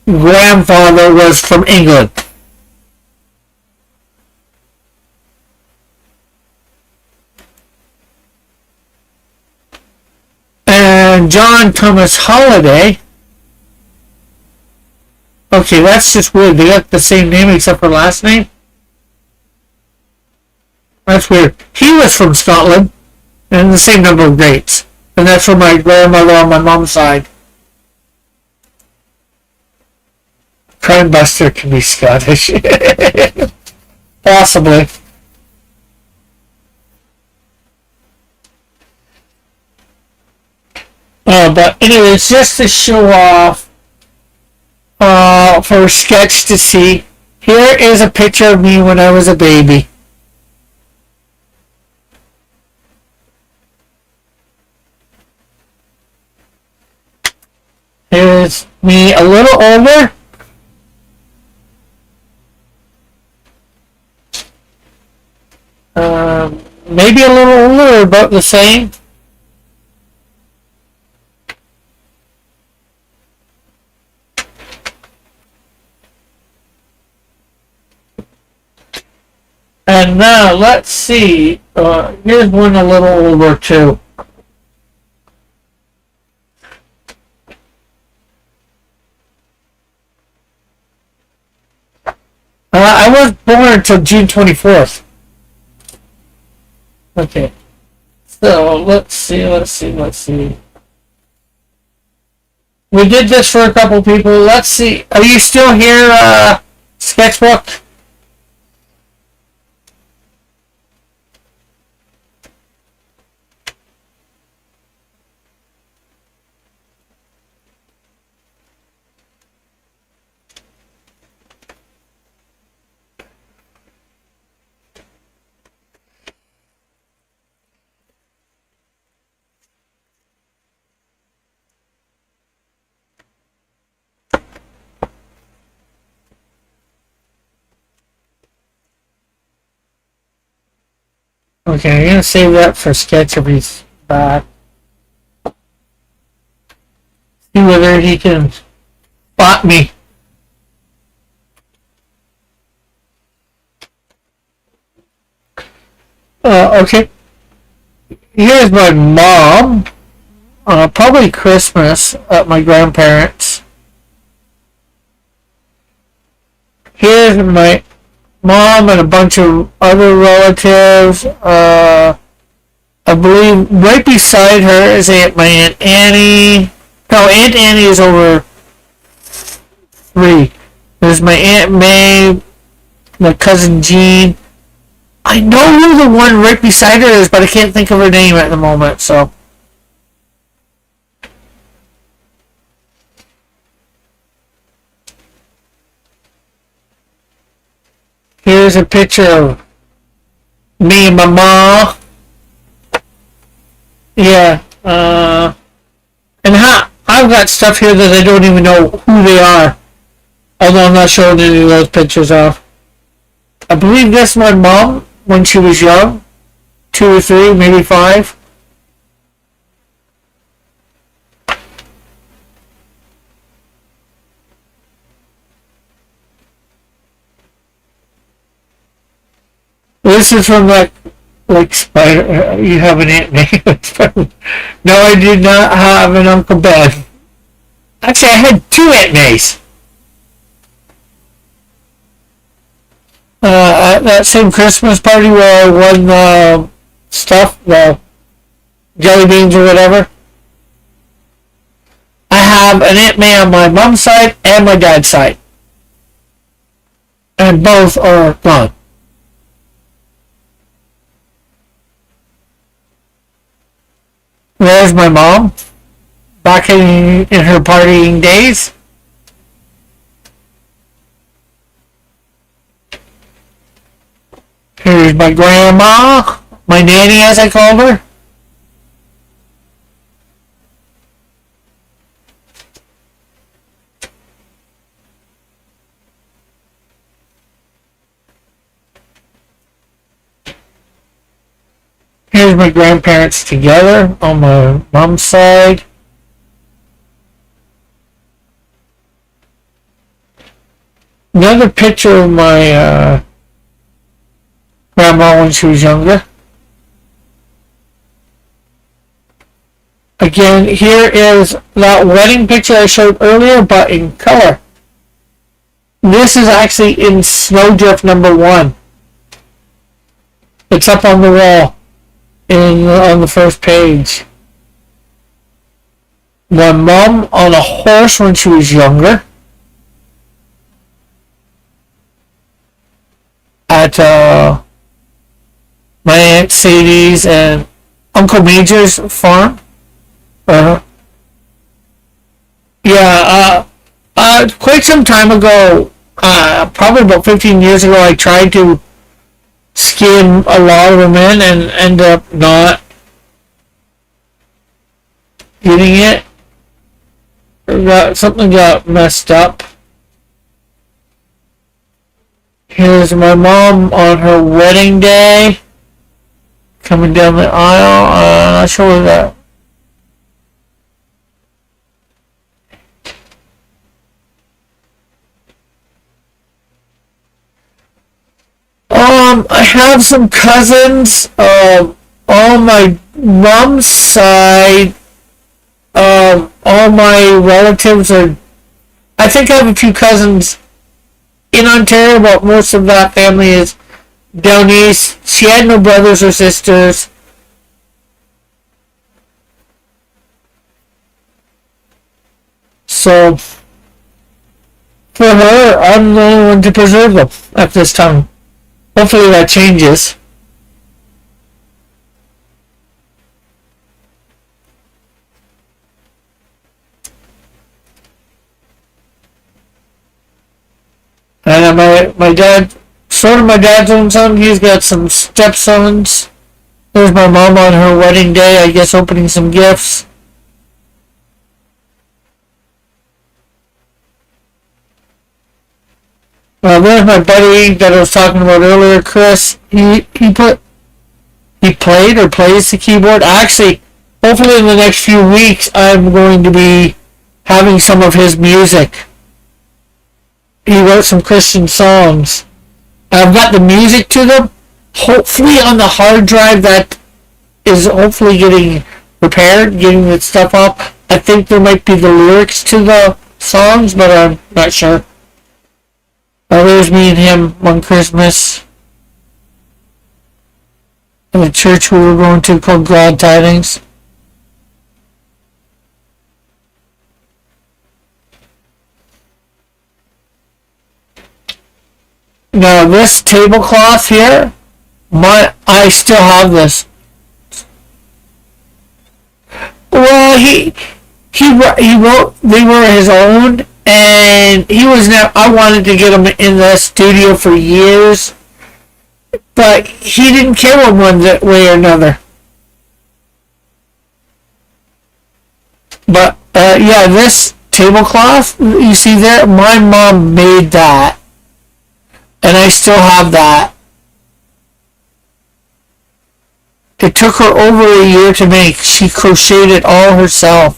grandfather was from England. And John Thomas Holiday. Okay, that's just weird. They got the same name except for last name. That's weird. He was from Scotland, and the same number of greats. And that's from my grandmother on my mom's side. Crimebuster can be Scottish. Possibly. But anyways, just to show off for Sketch to see, here is a picture of me when I was a baby. Here's me a little older. Maybe a little older, about the same. And now let's see. Here's one a little older too. I was born until June 24th. Okay. So let's see. We did this for a couple people. Let's see. Are you still here, Sketchbook? Okay, I'm gonna save that for Sketch if he's back. See whether he can spot me. Okay. Here's my mom. Probably Christmas at my grandparents'. Here's my mom and a bunch of other relatives. I believe right beside her is my Aunt Annie. No, Aunt Annie is over 3. There's my Aunt May, my cousin Jean. I know who the one right beside her is, but I can't think of her name at the moment, so. Here's a picture of me and my mom. Yeah, and I've got stuff here that I don't even know who they are. Although I'm not showing any of those pictures off. I believe that's my mom when she was young. 2 or 3, maybe 5. This is from that, like, Spider. You have an Aunt May. No, I did not have an Uncle Ben. Actually, I had 2 Aunt Mays. At that same Christmas party where I won stuff, the jelly beans or whatever, I have an Aunt May on my mom's side and my dad's side. And both are gone. There's my mom back in her partying days. Here's my grandma, my nanny as I called her. Here's my grandparents together on my mom's side. Another picture of my grandma when she was younger. Again, here is that wedding picture I showed earlier, but in color. This is actually in Snowdrift #1. It's up on the wall on the first page. My mom on a horse when she was younger. At my Aunt Sadie's and Uncle Major's farm. Quite some time ago, probably about 15 years ago, I tried to skim a lot of them in and end up not getting it. Something got messed up. Here's my mom on her wedding day, coming down the aisle. I'm not sure what that. I have some cousins. On my mom's side, all my relatives are. I think I have a few cousins in Ontario, but most of that family is down east. She had no brothers or sisters. So, for her, I'm the only one to preserve them at this time. Hopefully that changes. And my dad, sort of my dad's own son, he's got some stepsons. There's my mom on her wedding day, I guess opening some gifts. There's my buddy that I was talking about earlier, Chris. He played or plays the keyboard. Actually, hopefully in the next few weeks, I'm going to be having some of his music. He wrote some Christian songs. I've got the music to them. Hopefully on the hard drive that is hopefully getting repaired, getting the stuff up. I think there might be the lyrics to the songs, but I'm not sure. There's me and him one Christmas in the church we were going to called Glad Tidings. Now this tablecloth here, I still have this. Well, he wrote, they were his own, and he was now. I wanted to get him in the studio for years, but he didn't care one way or another. But yeah, this tablecloth you see there, my mom made that, and I still have that. It took her over a year to make. She crocheted it all herself.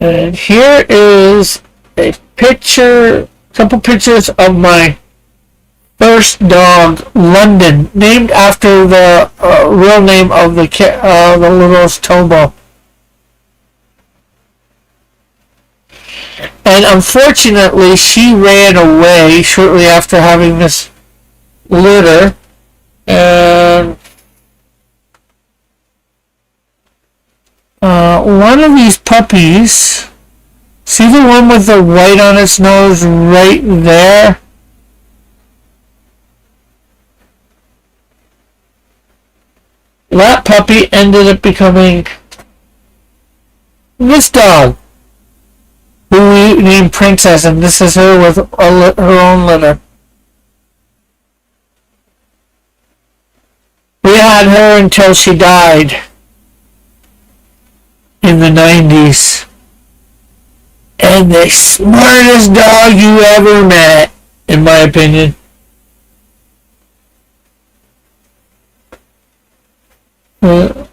And here is a couple pictures of my first dog, London, named after the real name of the littlest Tobo. And unfortunately, she ran away shortly after having this litter. And one of these puppies See the one with the white on its nose right there? That puppy ended up becoming this dog, who we named Princess, and this is her with her own litter. We had her until she died in the 90s. And the smartest dog you ever met, in my opinion. And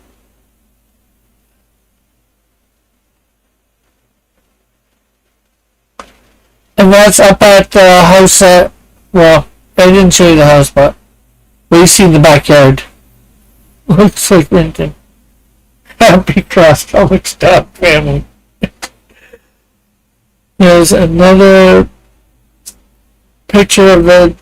that's up at the house at, well, I didn't show you the house, but we see the backyard. Looks like renting. Happy Cross Comic Stop family. There's another picture of the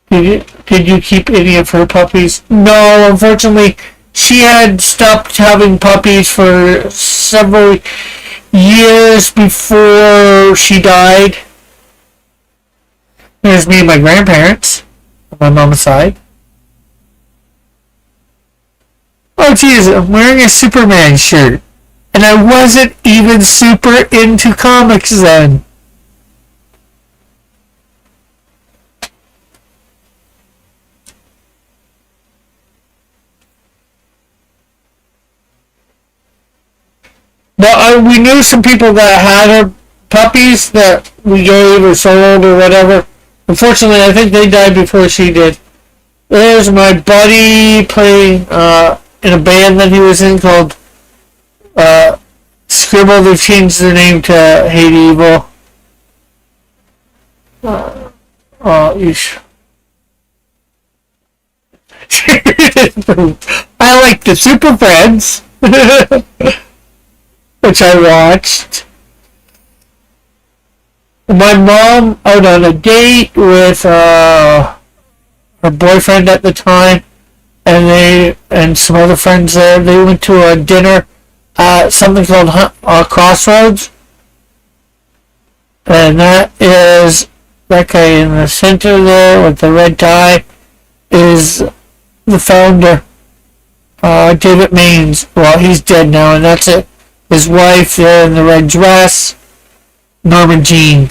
Did you keep any of her puppies? No, unfortunately, she had stopped having puppies for several years before she died. There's me and my grandparents on my mama's side. Oh, geez, I'm wearing a Superman shirt. And I wasn't even super into comics then. But we knew some people that had her puppies that we gave or sold or whatever. Unfortunately, I think they died before she did. There's my buddy playing in a band that he was in called Scribble. They changed their name to Hate Evil. I like the Super Friends, which I watched. My mom out on a date with her boyfriend at the time, and some other friends there. They went to a dinner at something called Crossroads, and that is that guy in the center there with the red tie is the founder, David Maines. Well, he's dead now, and that's it. His wife there in the red dress, Norma Jean.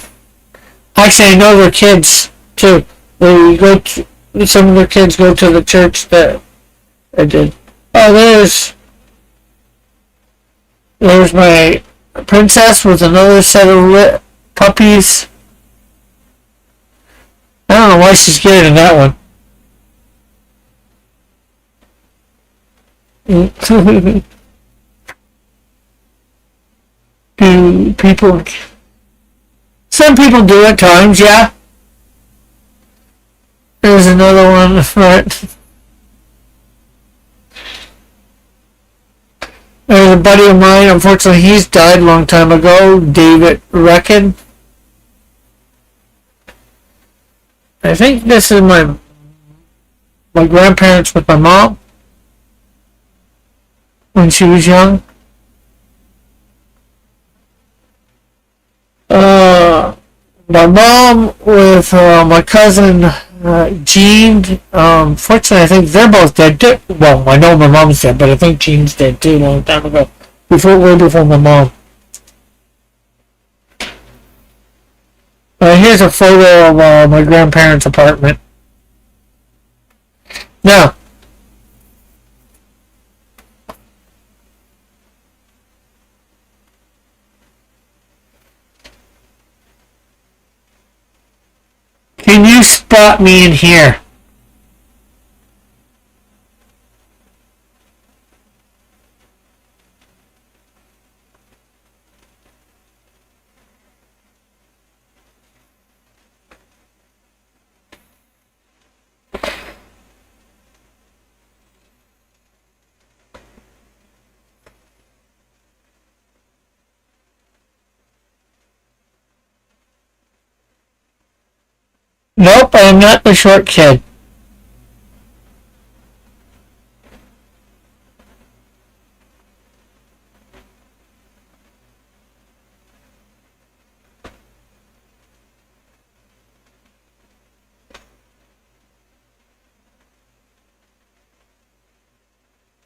Actually, I know their kids too. Some of their kids go to the church that I did. Oh, there's my princess with another set of puppies. I don't know why she's getting that one. Do people... Some people do at times, yeah. There's another one in the front. There's a buddy of mine, unfortunately he's died a long time ago, David Reckon. I think this is my grandparents with my mom when she was young. My mom with my cousin Jean. Fortunately, I think they're both dead too. Well, I know my mom's dead, but I think Jean's dead too a long time ago. Way before my mom. Here's a photo of my grandparents' apartment. Now, can you spot me in here? Nope, I am not the short kid.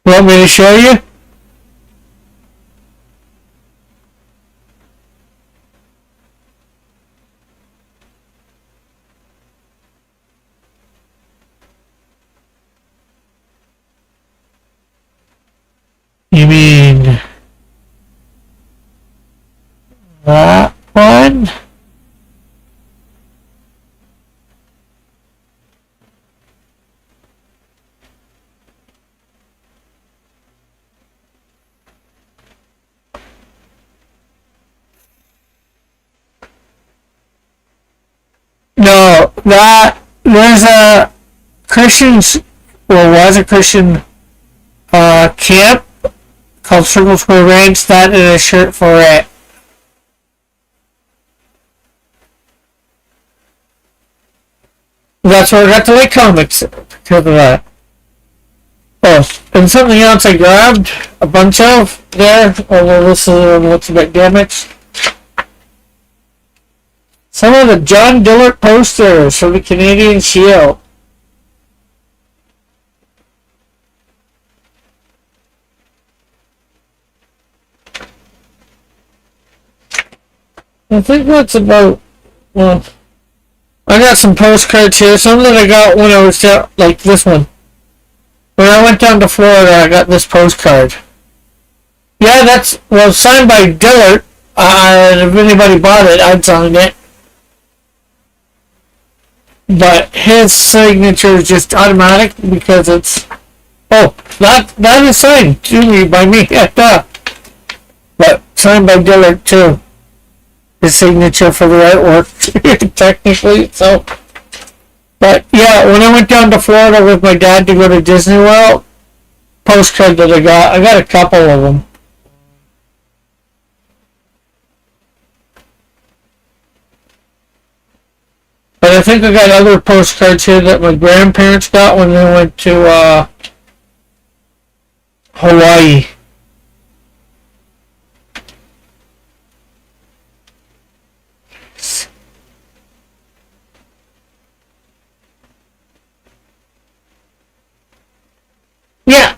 Want me to show you? You mean that one? No, there's a Christian's, well, was a Christian camp called Circle Square Ranch. That and a shirt for it. That's where I got to like comics because of that. Oh, and something else I grabbed a bunch of there, although this looks a bit damaged. Some of the John Dillard posters for the Canadian Shield. I think that's about, well, I got some postcards here. Some that I got when I was down, like this one. When I went down to Florida, I got this postcard. Yeah, that's, well, signed by Dillard. If anybody bought it, I'd sign it. But his signature is just automatic because it's, oh, that is signed to me by me. But signed by Dillard too. His signature for the artwork, technically, so. But yeah, when I went down to Florida with my dad to go to Disney World, postcard that I got a couple of them. But I think I got other postcards here that my grandparents got when they went to Hawaii. Yeah.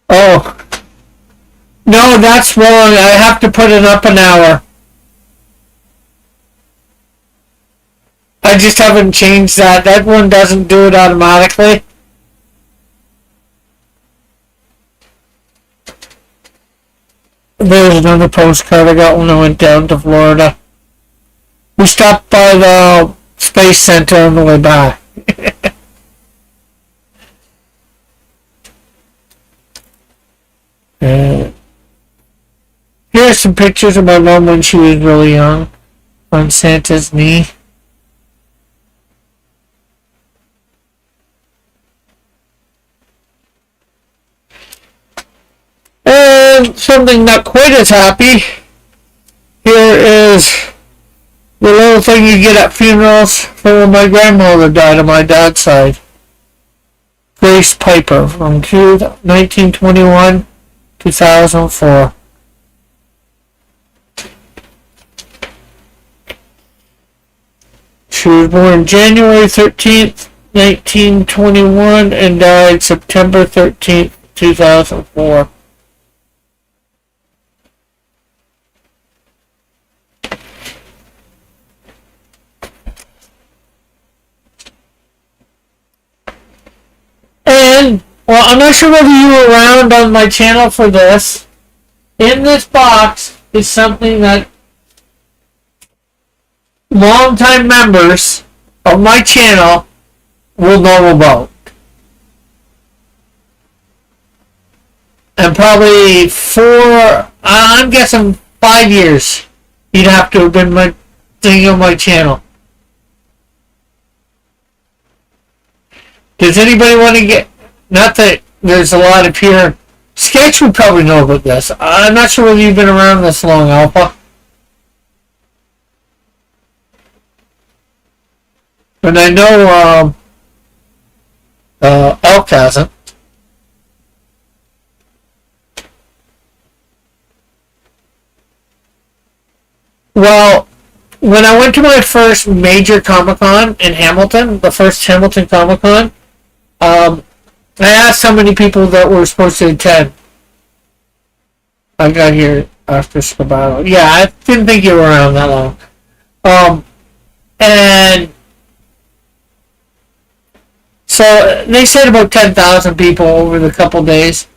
Oh. No, that's wrong. I have to put it up an hour. I just haven't changed that. That one doesn't do it automatically. There's another postcard I got when I went down to Florida. We stopped by the Space Center on the way back. Here's some pictures of my mom when she was really young on Santa's knee. And something not quite as happy. Here is the little thing you get at funerals for when my grandmother died on my dad's side. Grace Piper from 1921, 2004. She was born January 13th, 1921 and died September 13th, 2004. And, well, I'm not sure whether you were around on my channel for this. In this box is something that longtime members of my channel will know about. And probably I'm guessing 5 years, you'd have to have been my thing on my channel. Does anybody want to get, not that there's a lot of here, Sketch would probably know about this. I'm not sure whether you've been around this long, Alpha. And I know Elk hasn't. Well, when I went to my first major Comic Con in Hamilton, the first Hamilton Comic Con, I asked how many people that were supposed to attend. I got here after Scabato. Yeah, I didn't think you were around that long. And so they said about 10,000 people over the couple days.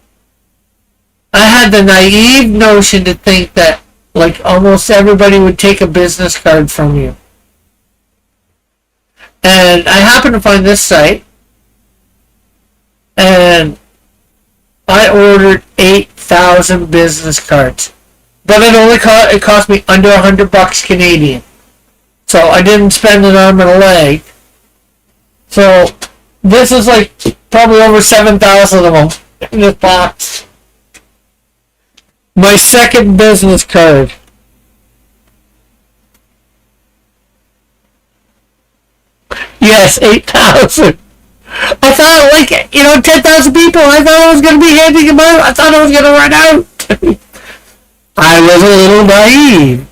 I had the naive notion to think that like almost everybody would take a business card from you. And I happened to find this site, and I ordered 8,000 business cards, but it cost me under $100 Canadian. So I didn't spend an arm and a leg. So this is like probably over 7,000 of them in this box. My second business card. Yes, 8,000. I thought, like, 10,000 people. I thought I was going to be handing them out. I thought I was going to run out. I was a little naive.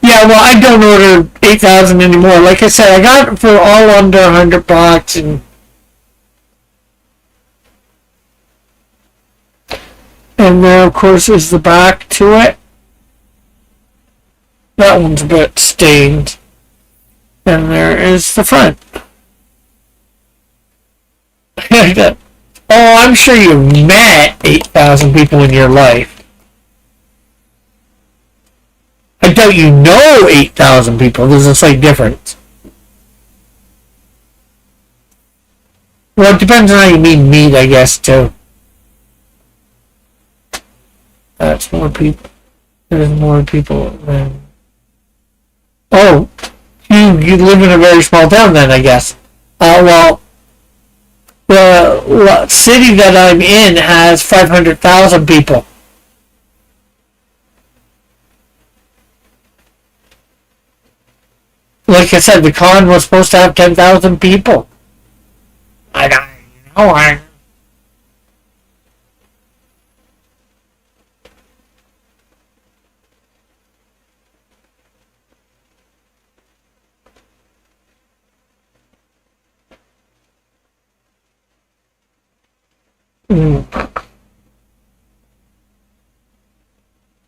Yeah, well, I don't order 8,000 anymore. Like I said, I got it for all under $100, and there, of course, is the back to it. That one's a bit stained. And there is the front. Oh, I'm sure you've met 8,000 people in your life. I doubt you know 8,000 people. There's a slight difference. Well, it depends on how you mean meet, I guess, too. That's more people. There's more people than... Oh, you live in a very small town then, I guess. Well, the city that I'm in has 500,000 people. Like I said, the con was supposed to have 10,000 people. I don't know.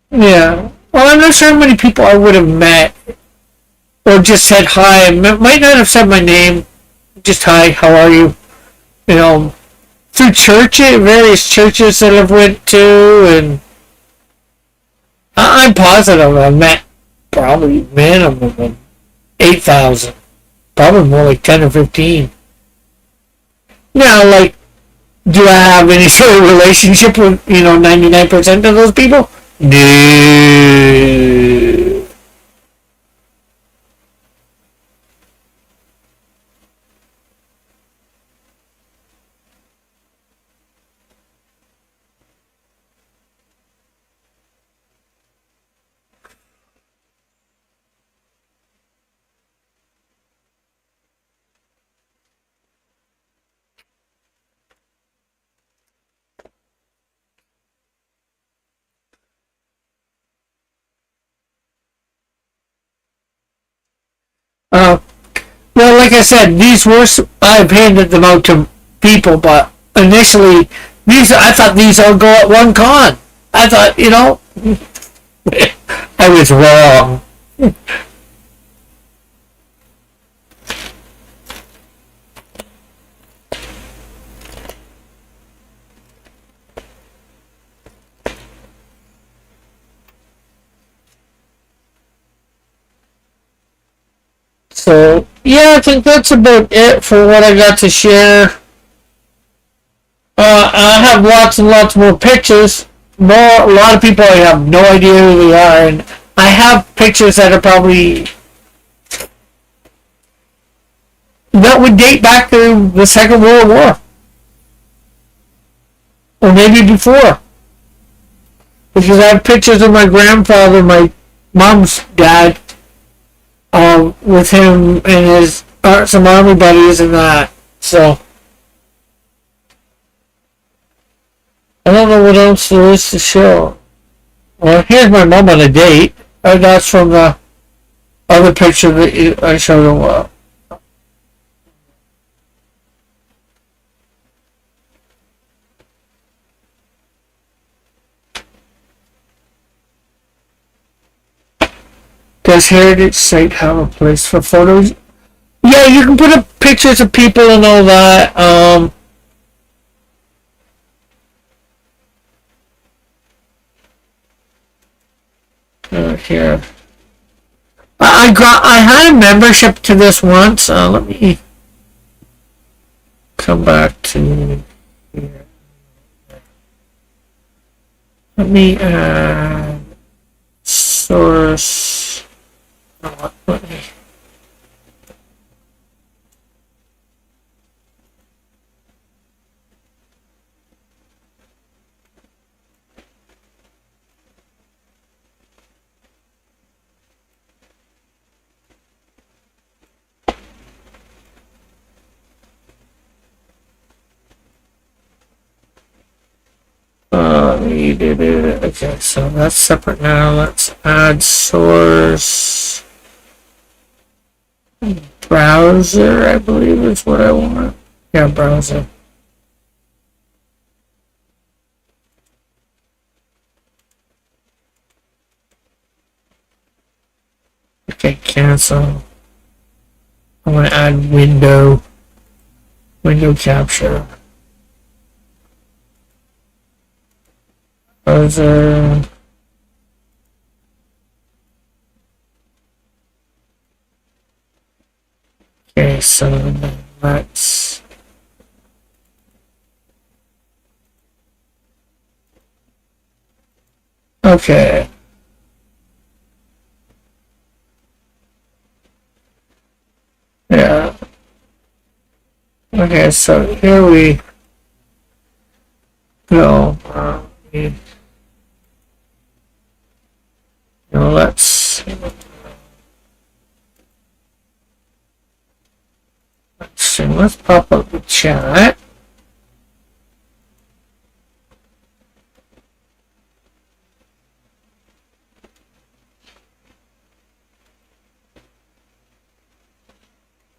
Yeah. Well, I'm not sure how many people I would have met or just said hi. I might not have said my name. Just hi, how are you? Through churches, various churches that I've went to, and I'm positive I've met probably minimum of 8,000. Probably more like 10 or 15. Now, like, do I have any sort of relationship with, 99% of those people? No. Well, like I said, I've handed them out to people, but initially, I thought these all go at one con. I thought, I was wrong. So, yeah, I think that's about it for what I got to share. I have lots and lots more pictures. A lot of people I have no idea who they are, and I have pictures that are probably that would date back to the Second World War, or maybe before. Because I have pictures of my grandfather, my mom's dad, with him and his some army buddies and that. So I don't know what else there is to show. Well, here's my mom on a date. That's from the other picture that I showed a while. Does Heritage Site have a place for photos? Yeah, you can put up pictures of people and all that. Here. I had a membership to this once. Let me come back to here. Let me source. Let me. Okay, so that's separate now. Let's add source browser, I believe is what I want. Yeah, browser. Okay, cancel. I want to add window capture. Browser. Okay, so let's okay. Yeah. Okay, so here we go. Let's see. Let's pop up the chat.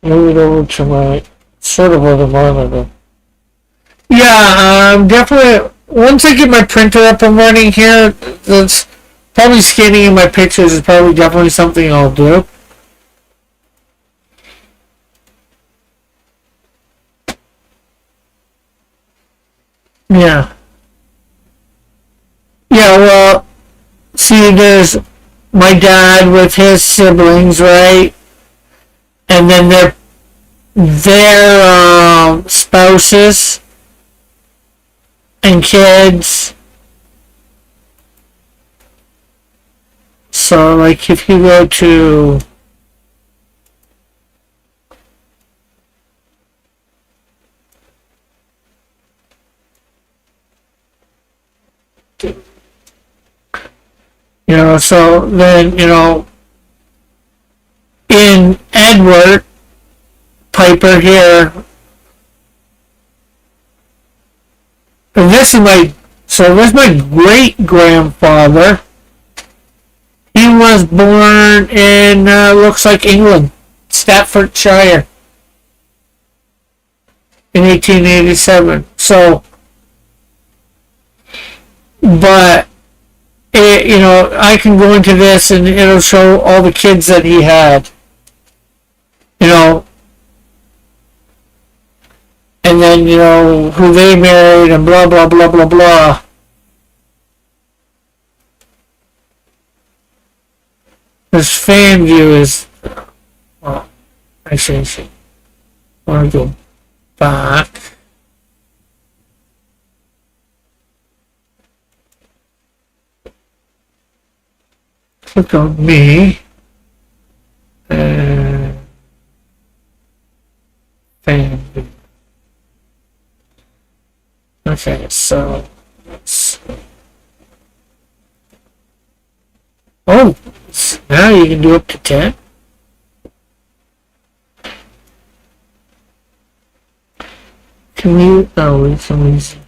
Move it over to my sort of other monitor. Yeah, definitely. Once I get my printer up and running here, that's probably scanning in my pictures is probably definitely something I'll do. Yeah. Yeah, well, see, there's my dad with his siblings, right? And then their spouses and kids. So, like, if you go to so then, in Edward Piper here, this is my great grandfather. He was born in, looks like England, Staffordshire, in 1887. So, but I can go into this and it'll show all the kids that he had. And then, who they married and blah, blah, blah, blah, blah. This fan view is, well, I want to go back. Click on me. And fan view. Okay, so let's. Oh, now you can do up to 10. Can we? Oh, it's so easy.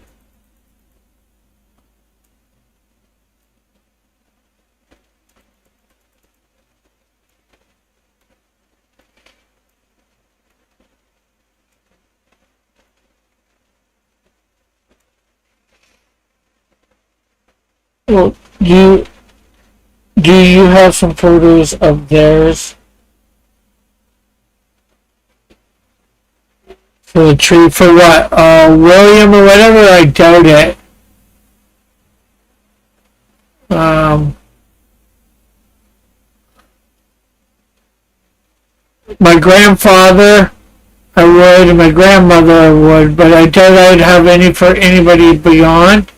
Well, do you have some photos of theirs for the tree? For what? William or whatever? I doubt it. Um, my grandfather, I would, and my grandmother, I would, but I doubt I'd have any for anybody beyond.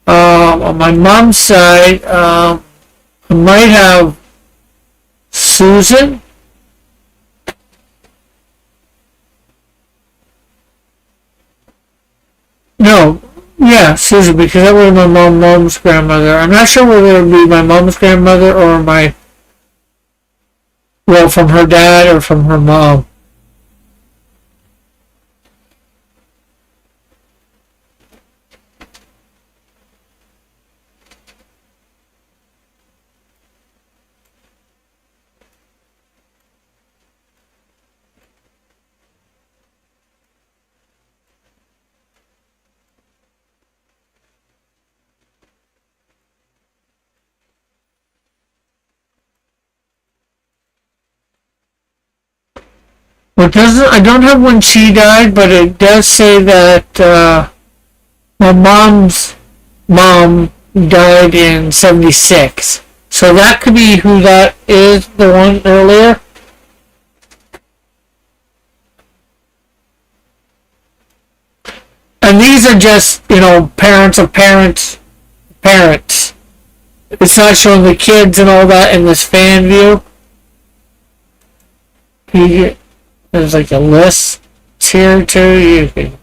On my mom's side, I might have Susan. No, yeah, Susan, because that was my mom's grandmother. I'm not sure whether it would be my mom's grandmother or well, from her dad or from her mom. Well, it doesn't, I don't have when she died, but it does say that my mom's mom died in 76. So that could be who that is, the one earlier. And these are just, parents of parents. It's not showing the kids and all that in this fan view. There's like a list here too. You can.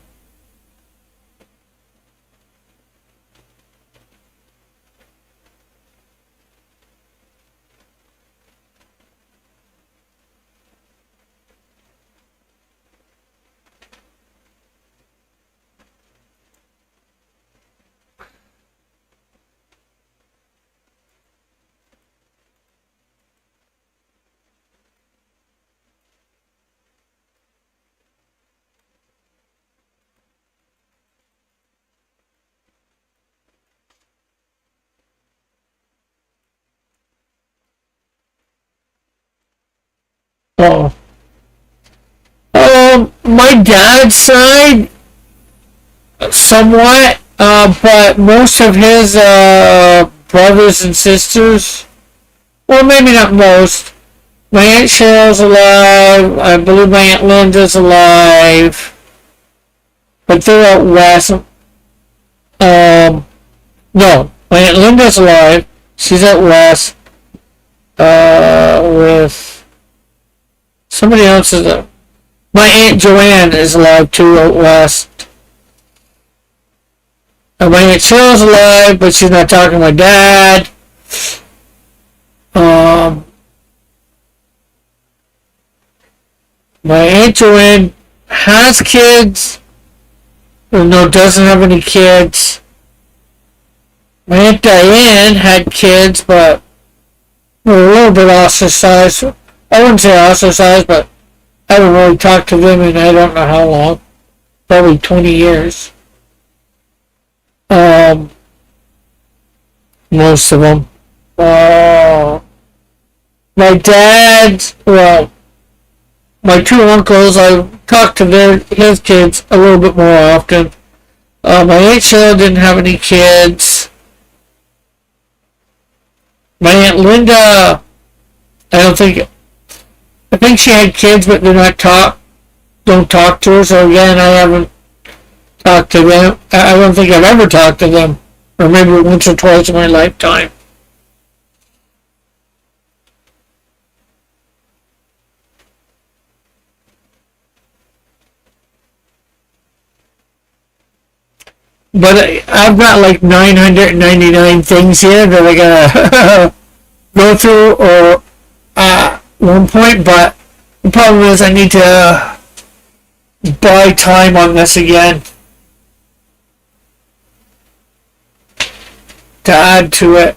Oh. My dad's side, somewhat, but most of his brothers and sisters, well, maybe not most. My Aunt Cheryl's alive. I believe my Aunt Linda's alive, but they're out west. No, my Aunt Linda's alive. She's out west with somebody else. My Aunt Joanne is alive too out west. My Aunt Cheryl's alive, but she's not talking to my dad. My Aunt Joanne has kids, or no, doesn't have any kids. My Aunt Diane had kids, but were a little bit ostracized. I wouldn't say ostracized, but I haven't really talked to them in I don't know how long. Probably 20 years. Most of them. My dad's, well, my two uncles, I talked to his kids a little bit more often. My Aunt Cheryl didn't have any kids. My Aunt Linda, I think she had kids, but don't talk to her, so again, I haven't talked to them. I don't think I've ever talked to them, or maybe once or twice in my lifetime. But I've got like 999 things here that I gotta go through or one point, but the problem is I need to buy time on this again to add to it.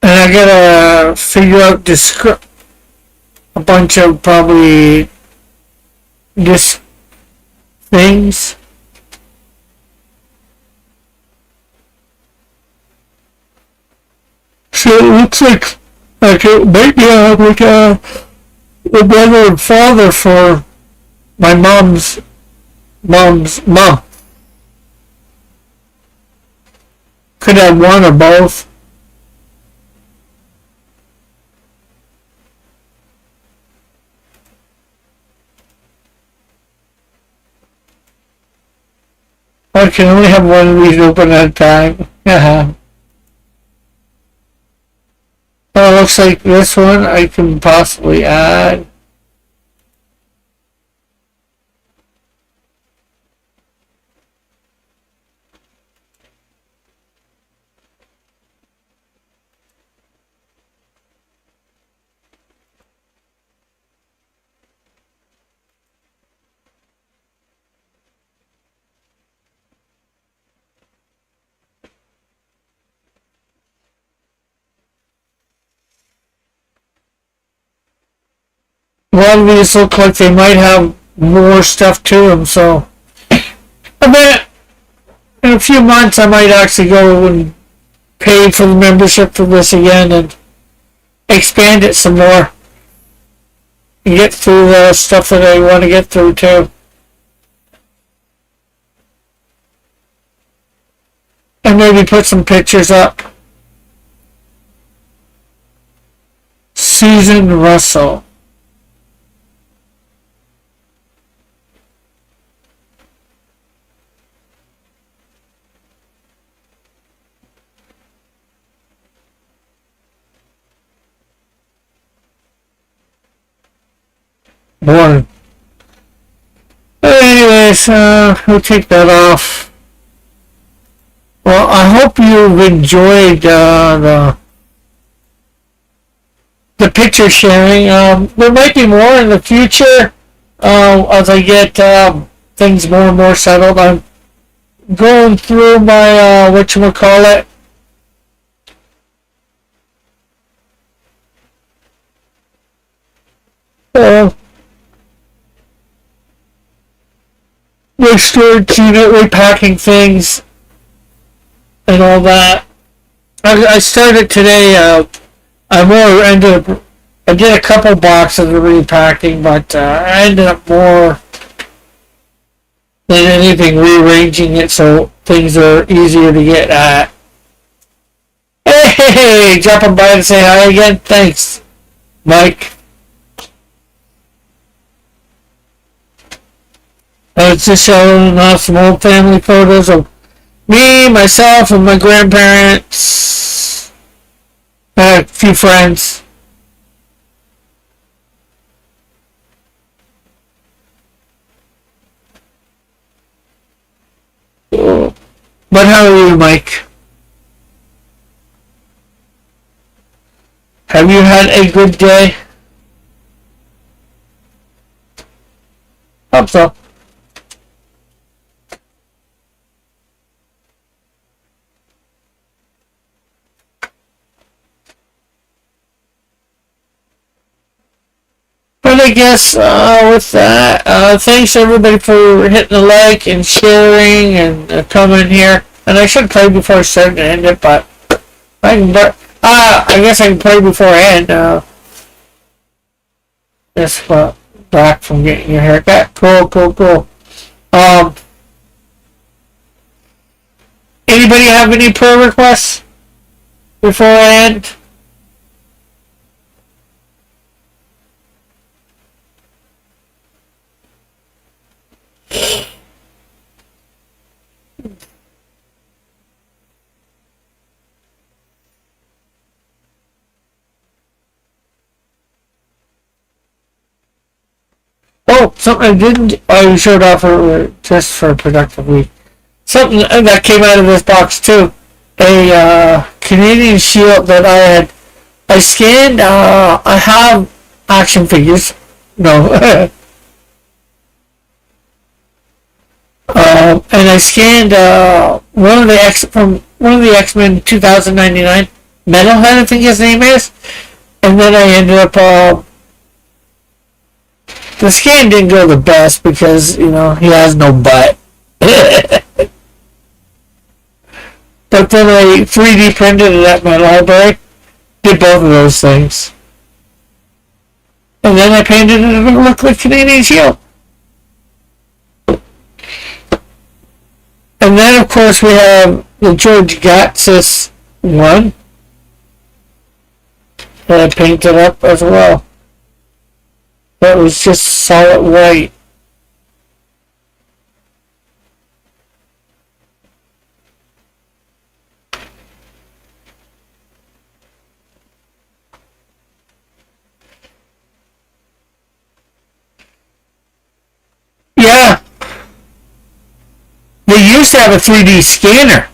And I gotta figure out a bunch of probably just things. So it looks like it might be like the brother and father for my mom's mom. Could have one or both. I can only have one of these open at a time. Yeah. Oh, it looks like this one I can possibly add. A lot of these look like they might have more stuff to them, so I bet in a few months I might actually go and pay for the membership for this again and expand it some more and get through the stuff that I want to get through too. And maybe put some pictures up. Susan Russell. Born. Anyways, we'll take that off. Well, I hope you've enjoyed the picture sharing. There might be more in the future as I get things more and more settled. I'm going through my whatchamacallit. My storage unit, repacking things and all that. I started today. I did a couple boxes of repacking, but I ended up more than anything rearranging it so things are easier to get at. Hey, dropping by to say hi again. Thanks, Mike. I was just showing off some old family photos of me, myself, and my grandparents. I had a few friends. But how are you, Mike? Have you had a good day? Hope so. But I guess with that, thanks everybody for hitting the like and sharing and coming here. And I should play before I start to end it, but I can. I guess I can play before I end. Just back from getting your haircut. Cool. Anybody have any prayer requests before I end? Oh, something I showed off just for a productive week. Something that came out of this box too. A Canadian Shield that I scanned. I have action figures. No. And I scanned one of the X-Men 2099, Metalhead, I think his name is, and then I ended up The scan didn't go the best because, you know, he has no butt. But then I 3D printed it at my library. Did both of those things. And then I painted it to look like Canadian Shield. And then, of course, we have the George Gatsis one that I painted up as well. That was just solid white. Yeah. They used to have a 3D scanner.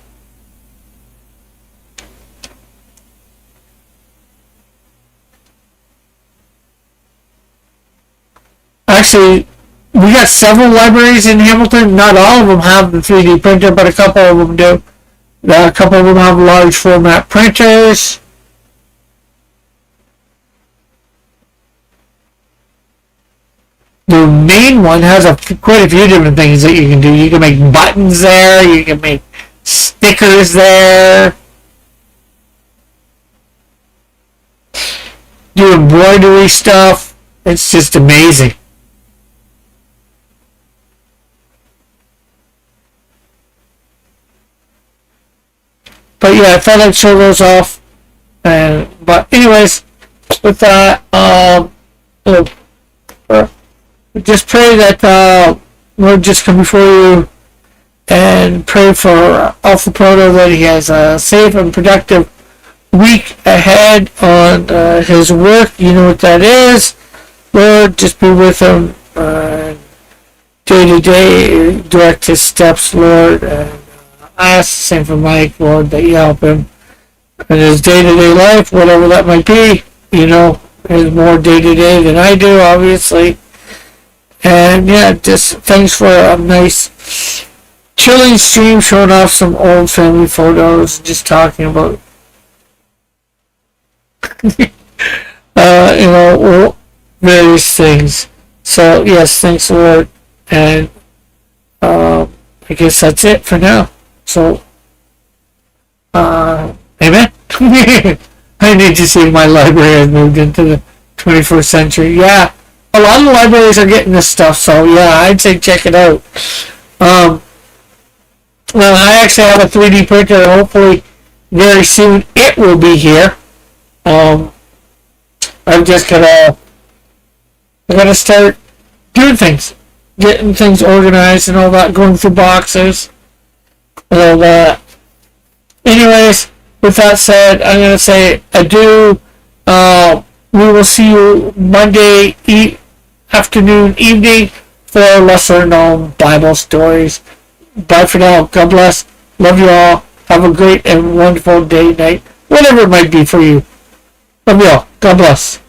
Actually, we got several libraries in Hamilton. Not all of them have the 3D printer, but a couple of them do. A couple of them have large format printers. The main one has quite a few different things that you can do. You can make buttons there. You can make stickers there. Do embroidery stuff. It's just amazing. But yeah, I thought I'd show those off. But anyways, with that, just pray that Lord just come before you and pray for Alpha Proto that he has a safe and productive week ahead on his work. You know what that is. Lord, just be with him day to day, direct his steps, Lord. And I ask the same for Mike, Lord, that you help him in his day-to-day life, whatever that might be. You know, he's more day-to-day than I do, obviously. And yeah, just thanks for a nice chilling stream, showing off some old family photos, just talking about you know, various things. So yes, thanks Lord, and I guess that's it for now. So amen. I need to see if my library has moved into the 21st century. Yeah. A lot of libraries are getting this stuff, so yeah, I'd say check it out. Well, I actually have a 3D printer, and hopefully very soon it will be here. I'm just I gotta start doing things, getting things organized and all that, going through boxes and all that. Anyways, with that said, I'm gonna say adieu. We will see you Monday afternoon, evening for lesser known Bible stories. Bye for now. God bless. Love you all. Have a great and wonderful day, night, whatever it might be for you. Love you all. God bless.